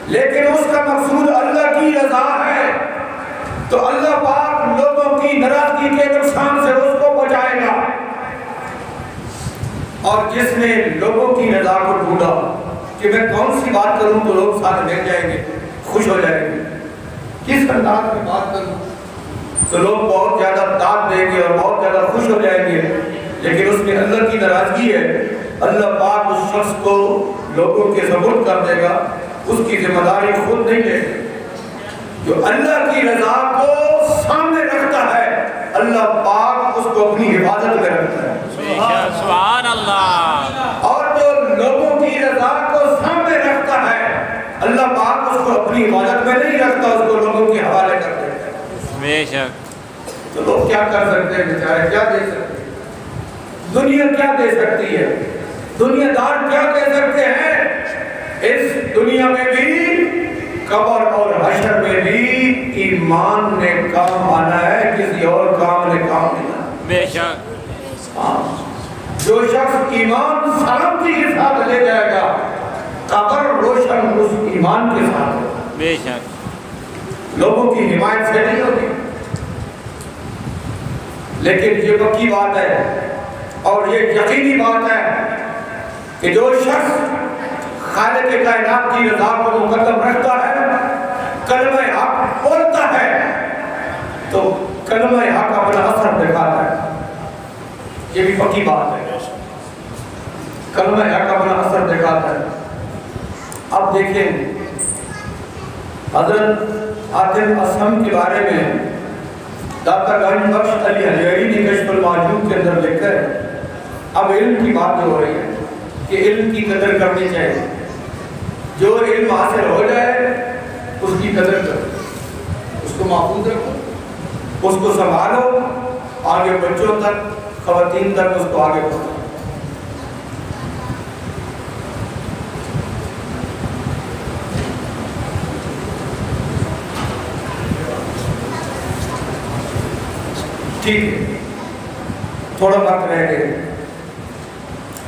لیکن اس کا مقصود اللہ کی رضا ہے تو اللہ پاک لوگوں کی ناراضگی کے نقصان سے اس کو بچائے گا. اور جس نے لوگوں کی رضا کو ڈھونڈا کہ میں کون سی بات کروں تو لوگ ساتھ مل جائیں گے, خوش ہو جائیں گے, کس انداز میں بات کروں تو لوگ بہت زیادہ داد دیں گے اور بہت زیادہ خوش ہو جائیں گے, لیکن اس میں اللہ کی ناراضگی ہے, اللہ پاک اس شخص کو لوگوں کے سپرد کر دے گا, اس کی ذمہ داری خود نہیں لے گا. جو اللہ کی رضا کو سامنے رکھتا ہے اللہ پاک اس کو اپنی حفاظت میں رکھتا ہے. سبحان اللہ. اور جو لوگوں کی رضا کو سامنے رکھتا ہے اللہ پاک اس کو اپنی حفاظت میں نہیں رکھتا, اس کو لوگوں کے حوالے کر دیتا ہے. بے شک. تو لوگ کیا کر سکتے ہیں بیچارے, کیا دے سکتے ہیں, دنیا کیا دے سکتی ہے, دنیا دار کیا دے سکتے ہیں. اس دنیا میں بھی قبر اور حشر میں بھی ایمان نے کام آنا ہے, کسی اور کام نے کام نہیں آنا. بے شک. جو شخص ایمان سلامتی کے ساتھ لے جائے گا قبر روشن اس ایمان کے ساتھ. بے شک. لوگوں کی حمایت سے نہیں ہوتی. لیکن یہ پکی بات ہے اور یہ یقینی بات ہے کہ جو شخص خالق کائنات کی رضا کو مقدم رکھتا ہے, کلمہ حق بولتا ہے تو کلمہ حق اپنا اثر دکھاتا ہے. یہ بھی پکی بات ہے, کلمہ حق اپنا اثر دکھاتا ہے. اب دیکھیں حضرت حاتم اصم کے بارے میں داتا گنج بخش علی حجویری نے کشف الماجود کے اندر لکھا ہے. اب علم کی بات جو ہو رہی ہے کہ علم کی قدر کرنی چاہیے. جو علم حاصل ہو جائے اس کی قدر کرو, اس کو محفوظ رکھو, اس کو سنبھالو, آگے بچوں تک, خواتین تک اس کو آگے بڑھاؤ. ٹھیک ہے, تھوڑا وقت رہ گئے,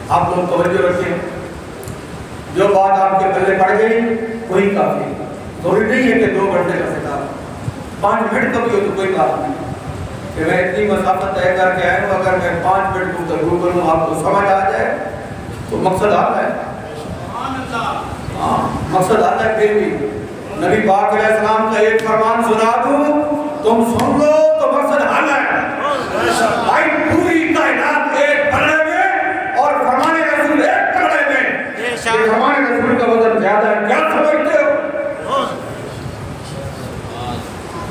آپ لوگ توجہ رکھیں. جو بات آپ کے پلے پڑ گئی وہی کافی. ضروری نہیں ہے کہ 2 گھنٹے کا خطاب, 5 منٹ کا بھی ہو تو کوئی بات نہیں کہ میں اتنی مسافت طے کر کے آیا ہوں, اگر میں 5 منٹ کو گفتگو کروں آپ کو سمجھ آ جائے تو مقصد آتا ہے. ہاں مقصد آتا ہے. پھر بھی نبی پاک علیہ السلام کا ایک فرمان سنا دوں, تم سن لو تو مقصد حل ہے. بھائی پوری کائنات ایک پلڑے میں اور فرمان رسول ایک پلڑے میں. یہ فرمان رسول کا وزن زیادہ ہے, کیا سمجھتے ہو؟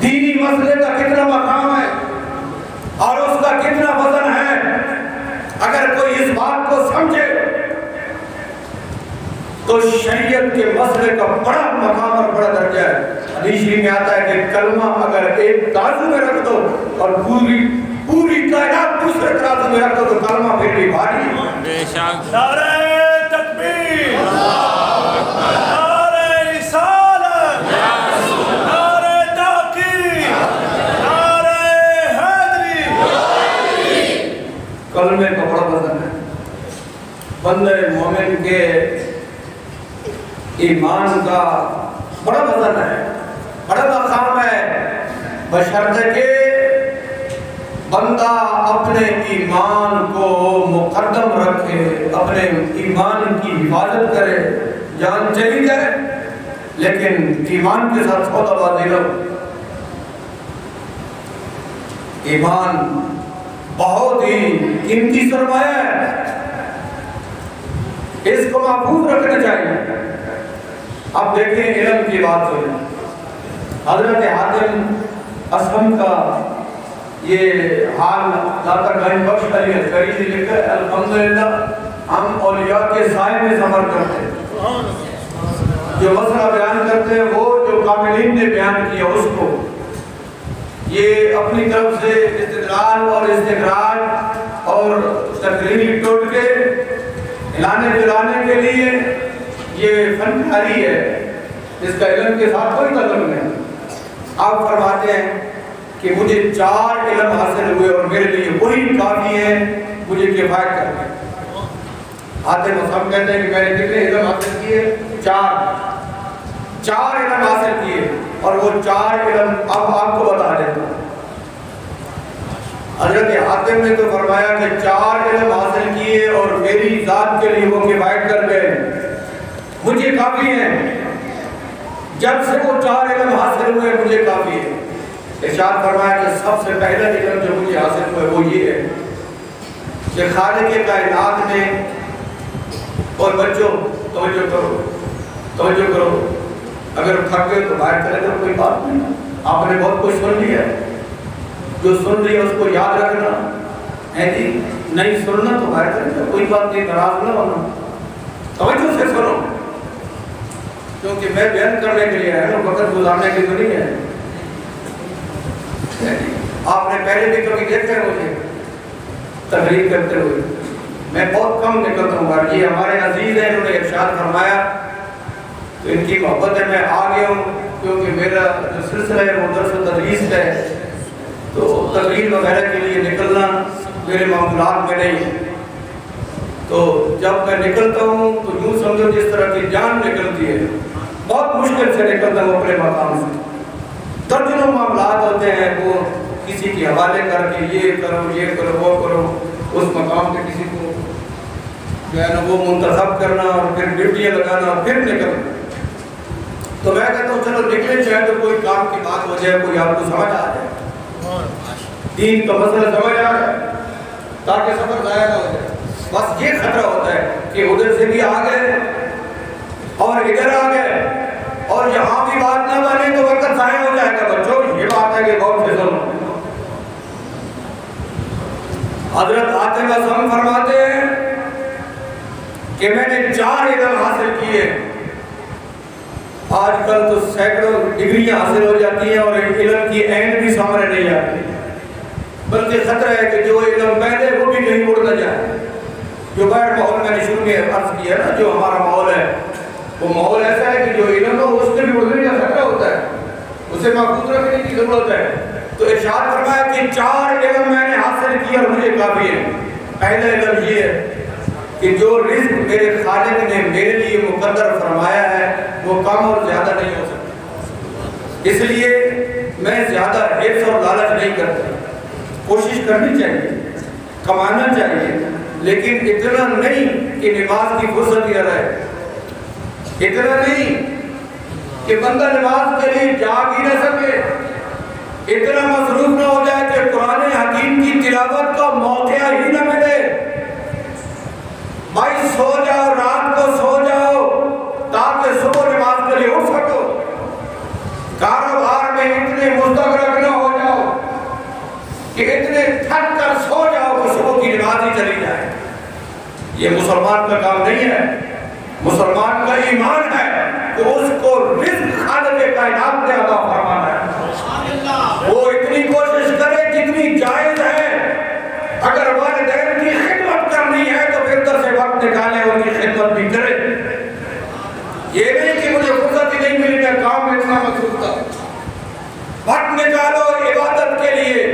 دینی مسئلے کا کتنا مقام ہے اور اس کا کتنا وزن ہے. اگر کوئی اس بات کو سمجھے تو شریعت کے مسئلے کا بڑا مقام اور بڑا درجہ ہے. حدیث میں آتا ہے کہ کلمہ اگر ایک ترازو میں رکھ دو اور پوری کائنات دوسرے ترازو میں رکھ دو تو کلمہ پھر بھی بھاری ہے. بے شک. نعرہ تکبیر, نعرہ رسالت, نعرہ تحقیق, نعرہ حیدری. کلمے کا بڑا وزن ہے. بندے مومن کے ایمان کا بڑا وزن ہے, بڑا مقام ہے, بشرطے کہ بندہ اپنے ایمان کو مقدم رکھے, اپنے ایمان کی حفاظت کرے. جان چلی جائے لیکن ایمان کے ساتھ سودا بازی رہو. ایمان بہت ہی قیمتی سرمایہ ہے, اس کو محفوظ رکھنا چاہیے. اب دیکھیں علم کی بات سنیں. حضرت حاتم اسلم کا یہ حال داتا گائن بخش علی عسکری سے لکھا ہے, الحمدللہ ہم اولیاء کے سائے میں سفر کرتے ہیں. جو مسئلہ بیان کرتے ہیں وہ جو کاملین نے بیان کیا اس کو یہ اپنی طرف سے استدلال اور استخراج اور تقریری ٹوٹ کے ہلانے جلانے کے لیے یہ فنکاری ہے, اس کا علم کے ساتھ کوئی تعلق نہیں. آپ فرماتے ہیں کہ مجھے 4 علم حاصل ہوئے اور میرے لیے وہی کافی ہے, مجھے کفایت کرنے. حاتم اسلم کہتے ہیں کہ میں نے کتنے علم حاصل کیے؟ 4 علم حاصل کیے, اور وہ 4 علم اب آپ کو بتا دیتا ہوں. حضرت حاتم نے تو فرمایا کہ 4 علم حاصل کیے اور میری ذات کے لیے وہ کفایت کر گئے, مجھے کافی ہے. جب سے وہ 4 علم حاصل ہوئے مجھے کافی ہے. ارشاد فرمایا کہ سب سے پہلا علم جو مجھے حاصل ہوئے وہ یہ ہے کہ خالق کائنات نے, اور بچوں توجہ کرو, اگر تھک گئے تو باہر چلے جاؤ, کوئی بات نہیں. آپ نے بہت کچھ سن لیا ہے, جو سن لیا اس کو یاد رکھنا ہے جی, نہیں سننا تو باہر چلے جاؤ, کوئی بات نہیں, ناراض نہ ہونا. توجہ سے سنو, کیونکہ میں بیان کرنے کے لیے آیا ہوں, وقت گزارنے کے لیے نہیں ہے. آپ نے پہلے بھی کبھی دیکھا ہے مجھے تقریر کرتے ہوئے؟ میں بہت کم نکلتا ہوں. یہ ہمارے عزیز ہیں, انہوں نے ارشاد فرمایا تو ان کی محبت ہے, میں آ گیا ہوں کیونکہ میرا جو سلسلہ ہے وہ درس و تدریس ہے, تو تقریر وغیرہ کے لیے نکلنا میرے معاملات میں نہیں. تو جب میں نکلتا ہوں تو یوں سمجھو جس طرح کی جان نکلتی ہے, بہت مشکل سے نکلتا ہوں اپنے مقام سے. درجنوں معاملات ہوتے ہیں, وہ کسی کے حوالے کر کے یہ کرو وہ کرو, اس مقام پہ کسی کو جو ہے نا وہ منتخب کرنا اور پھر ڈیوٹیاں لگانا اور پھر نکلنا. تو میں کہتا ہوں چلو نکلے چاہے تو کوئی کام کی بات ہو جائے, کوئی آپ کو سمجھ آ جائے, دین کا مسئلہ سمجھ آ جائے, تاکہ سفر ضائع نہ ہو جائے. بس یہ خطرہ ہوتا ہے کہ ادھر سے بھی آ گئے اور ادھر آ گئے اور یہاں بھی بات نہ بنے تو وقت ضائع ہو جائے گا. بچوں یہ بات ہے کہ غور سے سنو. حضرت حاتم اعظم فرماتے ہیں کہ میں نے 4 علم حاصل کیے. آج کل تو سینکڑوں ڈگریاں حاصل ہو جاتی ہیں اور علم کی عین بھی سامنے نہیں آتی، بلکہ خطرہ ہے کہ جو علم پہلے وہ بھی کہیں اڑ نہ جائے. جو باہر ماحول میں نے شروع میں عرض کیا نا، جو ہمارا ماحول ہے وہ ماحول ایسا ہے کہ جو علم ہو اس سے بھی اڑنے کا خطرہ ہوتا ہے، اسے محفوظ رکھنے کی ضرورت ہے. تو ارشاد فرمایا کہ 4 علم میں نے حاصل کیا اور مجھے کافی ہے. پہلا علم یہ ہے کہ جو رزق میرے خالق نے میرے لیے مقدر فرمایا ہے وہ کم اور زیادہ نہیں ہو سکتا، اس لیے میں زیادہ حرص اور لالچ نہیں کرتا. کوشش کرنی چاہیے، کمانا چاہیے، لیکن اتنا نہیں کہ نماز کی فرصت ہی نہ رہے، اتنا نہیں کہ بندہ نماز کے لیے جاگ ہی نہ سکے، اتنا مصروف نہ ہو جائے کہ قرآن حکیم کی تلاوت کا موقع ہی نہ ملے. بھائی سو جاؤ، رات کو سو جاؤ تاکہ صبح نماز کے لیے اٹھ سکو. کاروبار میں اتنے مستغرق نہ ہو جاؤ کہ اتنے تھک کر سو جاؤ کہ صبح کی نماز ہی چلی جائے. یہ مسلمان کا کام نہیں ہے. مسلمان کا ایمان ہے کہ اس کو رزق خالق کائنات نے عطا فرمانا ہے. وہ اتنی کوشش کرے جتنی جائز ہے. اگر والدین کی خدمت کرنی ہے تو پھر سے وقت نکالے، ان کی خدمت بھی کرے. یہ نہیں کہ مجھے فرصت ہی نہیں ملی، میں کام میں اتنا مصروف تھا. وقت نکالو عبادت کے لیے،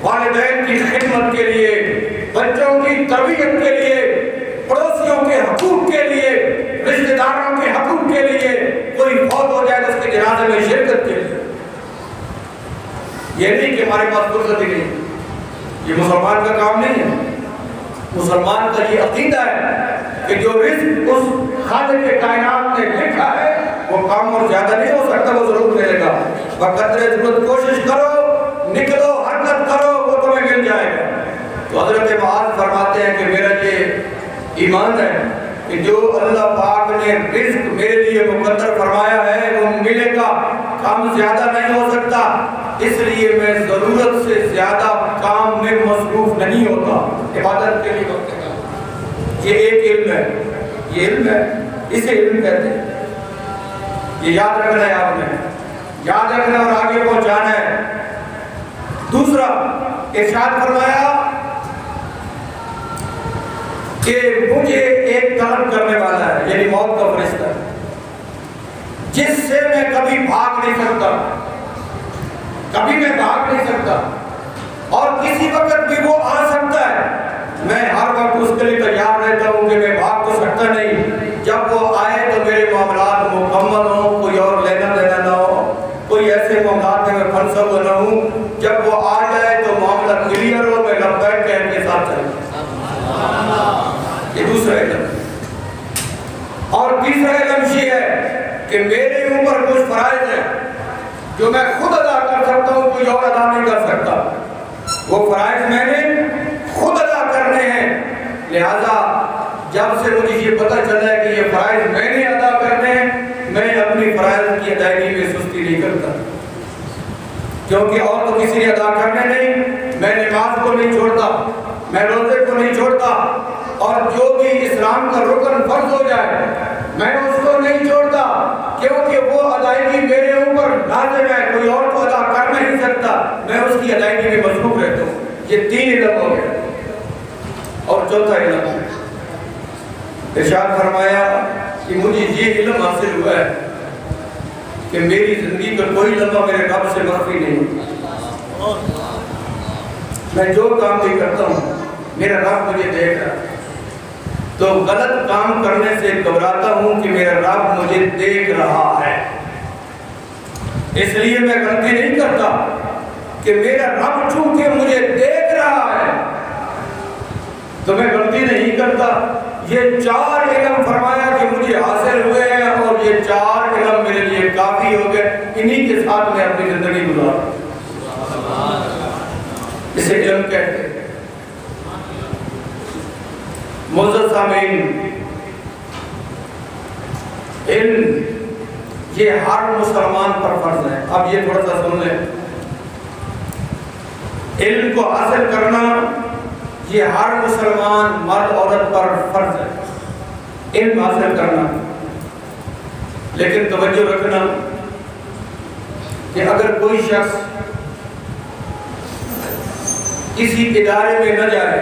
والدین کی خدمت کے لیے، بچوں کی تربیت کے لیے، پڑوسیوں کے حقوق کے لیے، رشتہ داروں کے حقوق کے لیے. کوئی فوت ہو جائے تو اس کے جنازے میں شرکت کے لیے. یہ نہیں کہ ہمارے پاس فرصت ہی نہیں. یہ مسلمان کا کام نہیں ہے. مسلمان کا یہ عقیدہ ہے کہ جو رزق اس خالق کائنات نے لکھا ہے وہ کم اور زیادہ نہیں ہو سکتا، وہ ضرور ملے گا. بقدر ضرورت کوشش کرو، نکلو، حرکت کرو، وہ تمہیں مل جائے گا. تو حضرت معاذ فرماتے ہیں کہ میرا یہ ایمان ہے کہ جو اللہ پاک نے رزق میرے لیے مقدر فرمایا ہے وہ ملے گا، کم زیادہ نہیں ہو سکتا. اس لیے میں ضرورت سے زیادہ کام میں مصروف نہیں ہوتا. عبادت کے لیے وقت کا یہ ایک علم ہے. یہ علم ہے، اسے علم کہتے ہیں. یہ یاد رکھنا ہے، آپ نے یاد رکھنا اور آگے پہنچانا ہے. دوسرا ارشاد فرمایا کہ مجھے ایک طلب کرنے والا ہے، یعنی موت کا فرشتہ، جس سے میں کبھی بھاگ نہیں سکتا، کبھی میں بھاگ نہیں سکتا، اور کسی وقت بھی وہ آ سکتا ہے. میں ہر وقت اس کے لیے تیار رہتا ہوں کہ میں بھاگ تو سکتا نہیں. جب وہ آئے تو میرے معاملات مکمل ہوں، کوئی اور لینا دینا نہ ہو، کوئی ایسے معاملات میں پھنسا ہوا نہ ہوں. جب وہ آ جائے تو معاملہ کلیئر ہو، میں لبیک کہنے کے ساتھ چلوں. یہ دوسرا علم. اور تیسرا علم یہ ہے کہ میرے اوپر کچھ فرائض ہیں جو میں خود ادا کر سکتا ہوں، کوئی اور ادا نہیں کر سکتا. وہ فرائض میں نے خود ادا کرنے ہیں. لہذا جب سے مجھے یہ پتہ چلا ہے کہ یہ فرائض میں نے ادا کرنے ہیں، میں اپنی فرائض کی ادائیگی میں سستی نہیں کرتا، کیونکہ اور تو کسی نے ادا کرنے نہیں. میں نماز کو نہیں چھوڑتا، میں روزے کو نہیں چھوڑتا، اور جو بھی اسلام کا رکن فرض ہو جائے میں اس کو نہیں چھوڑتا، کیونکہ وہ ادائیگی میرے اوپر لازم ہے، کوئی اور کو ادا کر نہیں سکتا. میں اس کی ادائیگی میں مصروف رہتا ہوں. یہ 3 علم ہو گئے. اور چوتھا علم ارشاد فرمایا کہ مجھے یہ علم حاصل ہوا ہے کہ میری زندگی کا کوئی لمحہ میرے رب سے مخفی نہیں. میں جو کام بھی کرتا ہوں میرا رب مجھے دیکھ رہا ہے. تو غلط کام کرنے سے گھبراتا ہوں کہ میرا رب مجھے دیکھ رہا ہے. اس لیے میں غلطی نہیں کرتا کہ میرا رب چونکہ مجھے دیکھ رہا ہے تو میں غلطی نہیں کرتا. یہ 4 علم فرمایا کہ مجھے حاصل ہوئے ہیں اور یہ 4 علم میرے لیے کافی ہو گئے. انہی کے ساتھ میں اپنی زندگی گزارتا ہوں. اسے علم کہتے ہیں. معزز سامعین، علم یہ ہر مسلمان پر فرض ہے. اب یہ تھوڑا سا سن لیں. علم کو حاصل کرنا یہ ہر مسلمان مرد عورت پر فرض ہے علم حاصل کرنا. لیکن توجہ رکھنا کہ اگر کوئی شخص کسی ادارے میں نہ جائے،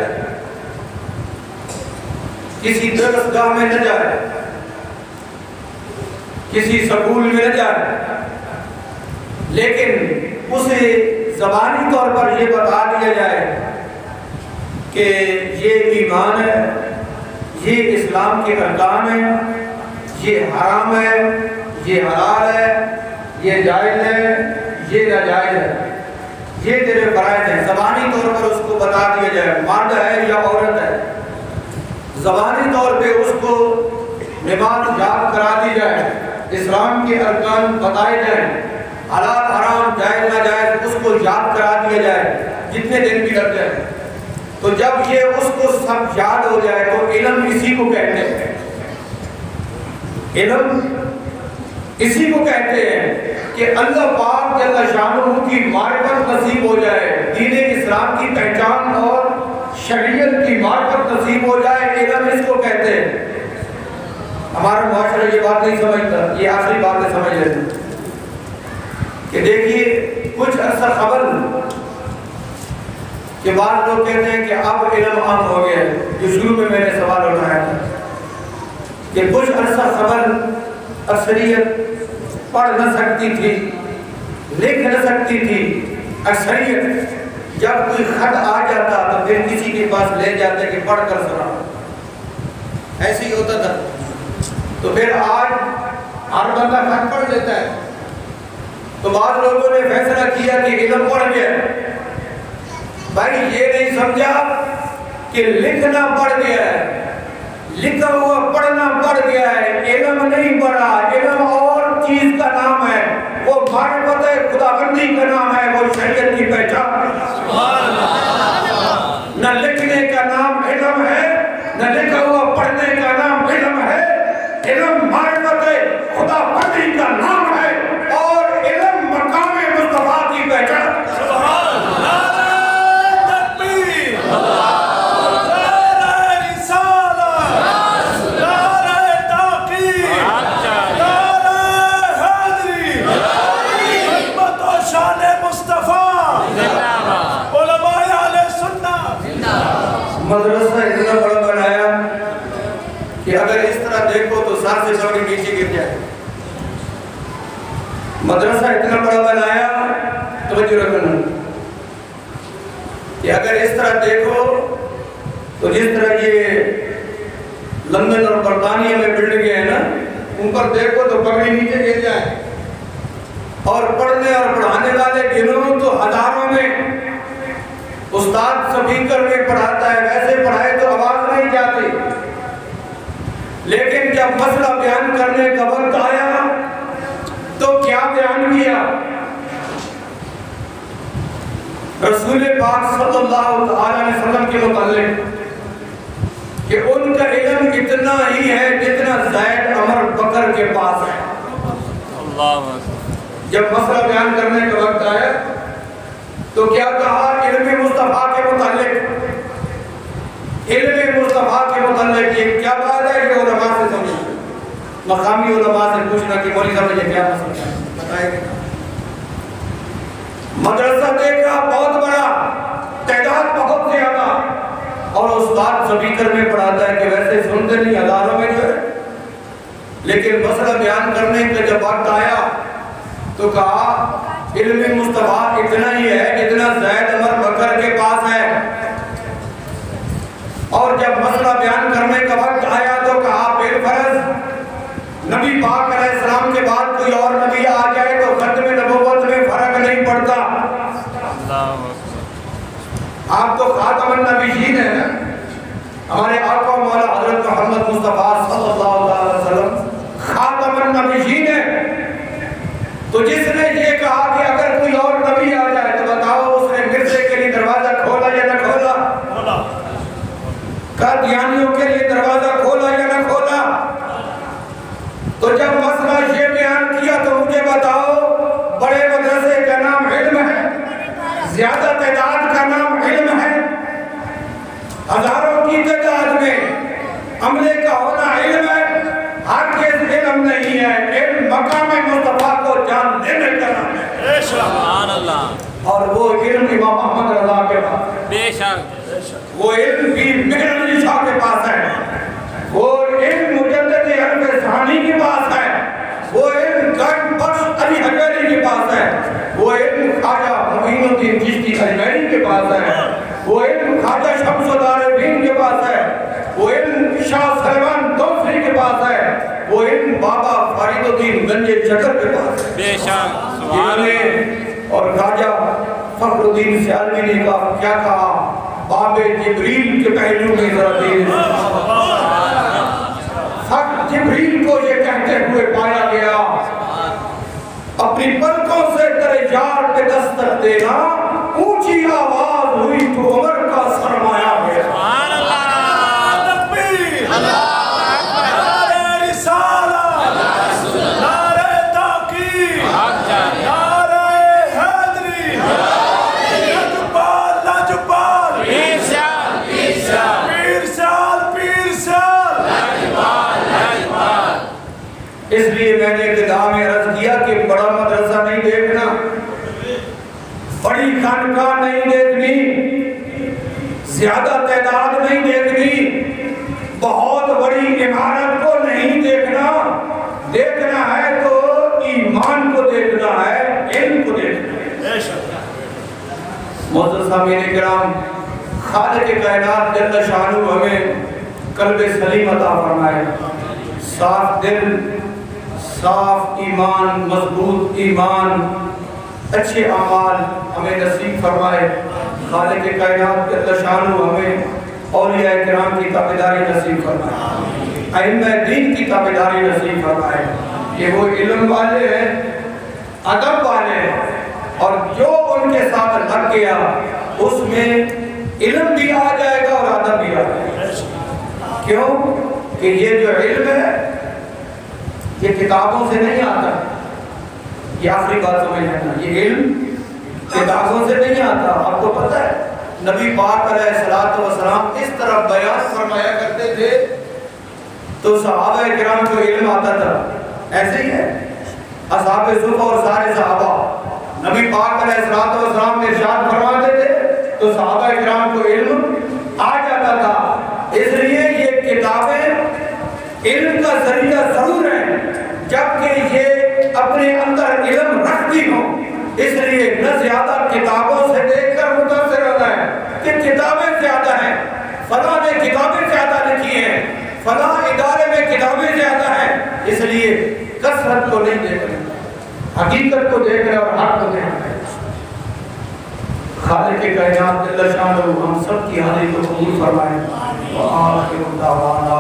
کسی درسگاہ میں نہ جائے، کسی سکول میں نہ جائے، لیکن اسے زبانی طور پر یہ بتا دیا جائے کہ یہ ایمان ہے، یہ اسلام کے ارکان ہیں، یہ حرام ہے، یہ حلال ہے، یہ جائز ہے، یہ ناجائز ہے، یہ تیرے فرائض ہیں، زبانی طور پر اس کو بتا دیا جائے، مرد ہے یا عورت ہے، زبانی طور پہ اس کو نماز یاد کرا دی جائے، اسلام کے ارکان بتائے جائیں، حلال حرام جائز ناجائز اس کو یاد کرا دیا جائے جتنے دن بھی لگ جائے. تو جب یہ اس کو سب یاد ہو جائے تو علم اسی کو کہتے ہیں، علم اسی کو کہتے ہیں کہ اللہ پاک جل شانہ کی معرفت نصیب ہو جائے، دین اسلام کی پہچان اور شریعت کی معرفت نصیب ہو جائے، علم اس کو کہتے ہیں. ہمارا معاشرہ یہ بات نہیں سمجھتا، یہ آخری بات ہے سمجھ لیتے ہیں کہ دیکھیے کچھ عرصہ قبل کہ بعض لوگ کہتے ہیں کہ اب علم عام ہو گیا ہے، جو شروع میں نے سوال اٹھایا تھا کہ کچھ عرصہ قبل اکثریت پڑھ نہ سکتی تھی، لکھ نہ سکتی تھی. اکثریت جب کوئی خط آ جاتا تو پھر کسی کے پاس لے جاتے کہ پڑھ کر سنا، ایسے ہی ہوتا تھا. تو پھر آج ہر بندہ خط پڑھ لیتا ہے. تو بعض لوگوں نے فیصلہ کیا کہ علم پڑھ گیا. بھائی یہ نہیں سمجھا کہ لکھنا پڑھ گیا ہے، لکھا ہوا پڑھنا پڑھ گیا ہے، علم نہیں پڑھا. علم اور چیز کا نام ہے، وہ معرفت خداوندی کا نام ہے، وہ شریعت کی پہچان. نہ لکھنے کا نام علم ہے، نہ لکھا ہوا پڑھنے کا نام علم ہے. علم معرفت خداوندی کا نام ہے اور علم مقام مصطفیٰ کی پہچان. مدرسہ اتنا بڑا بنایا کہ اگر اس طرح دیکھو تو سر سے چڑھ کے نیچے گر جائے. مدرسہ اتنا بڑا بنایا، توجہ رکھنا، کہ اگر اس طرح دیکھو تو جس طرح یہ لندن اور برطانیہ میں بلڈنگیں ہیں نا، ان پر دیکھو تو پگڑی نیچے گر جائے. اور پڑھنے اور پڑھانے والے گنوں تو ہزاروں میں. استاد سپیکر میں پڑھاتا ہے، ویسے پڑھائے تو آواز نہیں جاتی. لیکن جب مسئلہ بیان کرنے کا وقت آیا تو کیا بیان کیا؟ رسول پاک صلی اللہ علیہ وسلم کے متعلق کہ ان کا علم اتنا ہی ہے جتنا زید عمر بکر کے پاس ہے. جب مسئلہ بیان کرنے کا وقت آیا تو کیا کہا؟ علم مصطفیٰ کے متعلق، علم مصطفیٰ کے متعلق. یہ کیا بات ہے کہ علماء سے سمجھیں، مقامی علماء سے پوچھنا کہ مولوی صاحب یہ کیا مسئلہ ہے بتائیں گے. مدرسہ دیکھا بہت بڑا، تعداد بہت زیادہ، اور استاد سپیکر میں پڑھاتا ہے کہ ویسے سنتے نہیں ہزاروں میں جو ہے. لیکن مسئلہ بیان کرنے کا جب وقت آیا تو کہا علم مصطفیٰ اتنا ہی ہے جتنا زید عمر بکر کے پاس ہے. اور جب مسئلہ بیان کرنے کا وقت آیا تو کہا بالفرض نبی پاک علیہ السلام کے بعد کوئی اور نبی آ جائے تو ختم نبوت میں فرق نہیں پڑتا. آپ تو خاتم النبیین ہیں نا، ہمارے آقا مولا حضرت محمد مصطفیٰ صلی اللہ علیہ وسلم خاتم النبیین ہیں. تو جس نے یہ کہا کہ اگر کوئی اور نبی آ جائے تو بتاؤ اس نے مرزے کے لیے دروازہ کھولا یا نہ کھولا؟ قادیانیوں کے لیے دروازہ کھولا یا نہ کھولا؟ تو جب مسئلہ یہ بیان کیا تو مجھے بتاؤ بڑے مدرسے کا نام علم ہے، زیادہ تعداد کا نام علم ہے، بے شک وہ علم بھی مہر علی شاہ کے پاس ہے، وہ علم مجدد عرب ثانی کے پاس ہے، وہ علم گنج بخش علی حجویری کے پاس ہے، وہ علم خواجہ معین الدین چشتی اجمیری کے پاس ہے، وہ علم خواجہ شمس العارفین کے پاس ہے، وہ علم شاہ سلیمان دوسری کے پاس ہے، وہ علم بابا فرید الدین گنج چکر کے پاس ہے۔ بے شک سبحان اللہ۔ اور خواجہ فخر الدین سیالوی نے کیا کہا؟ باب جبریل کے پہلو میں ذرا دیر حق جبریل کو یہ کہتے ہوئے پایا گیا، اپنی پلکوں سے تیرے یار پہ دستک دینا، اونچی آواز ہوئی تو عمر کا سرمایہ ہے۔ سبحان اللہ، تکبیر، نعرہ رسالت، نعرہ تحقیق، نعرہ حیدری، لاجپال لاجپال، پیر سال پیر سال، پیر سال پیر سال، اس لیے میں نے ابتدا میں عرض کیا کہ بڑا مدرسہ نہیں دیکھنا، بڑی خانقاہ نہیں دیکھنی، زیادہ تعداد نہیں دیکھنی، بہت بڑی عمارت کو نہیں دیکھنا، دیکھنا ہے تو ایمان کو دیکھنا ہے، علم کو دیکھنا ہے۔ معزز سامعین کرام، خالق کائنات جل شانہ ہمیں قلب سلیم عطا فرمائے، صاف دل، صاف ایمان، مضبوط ایمان، اچھے اعمال ہمیں نصیب فرمائے۔ خالق کائنات جل شانہ ہمیں اولیاء کرام کی تابعداری نصیب فرمائے، ائمہ دین کی تابعداری نصیب فرمائے کہ وہ علم والے ہیں، ادب والے ہیں، اور جو ان کے ساتھ لگ گیا اس میں علم بھی آ جائے گا اور ادب بھی آ جائے گا۔ کیوں کہ یہ جو علم ہے یہ کتابوں سے نہیں آتا، یہ آخری بات سمجھ لینا، یہ علم کتابوں سے نہیں آتا۔ آپ کو پتہ ہے نبی پاک علیہ السلام اس طرح بیان فرمایا کرتے تھے تو صحابہ کرام کو علم آتا تھا، ایسے ہی ہے اصحاب صفہ اور سارے صحابہ نبی پاک علیہ السلام نے ارشاد فرماتے تھے تو صحابہ کرام کو علم آ جاتا تھا۔ اس لیے یہ کتابیں علم کا ذریعہ ضرور ہیں جبکہ یہ اپنے اندر علم رکھتی ہوں، اس لیے نہ زیادہ کتابوں سے دیکھ کر متاثر ہوتا ہے کہ کتابیں زیادہ ہیں، فلاں نے کتابیں زیادہ لکھی ہیں، فلاں ادارے میں کتابیں زیادہ ہیں، اس لیے کثرت کو نہیں دیکھ رہے، حقیقت کو دیکھ رہے اور حق کو دیکھ رہے۔ خالق کائنات جل شانہ ہم سب کی حاضری کو قبول فرمائے۔ وآخر دعوانا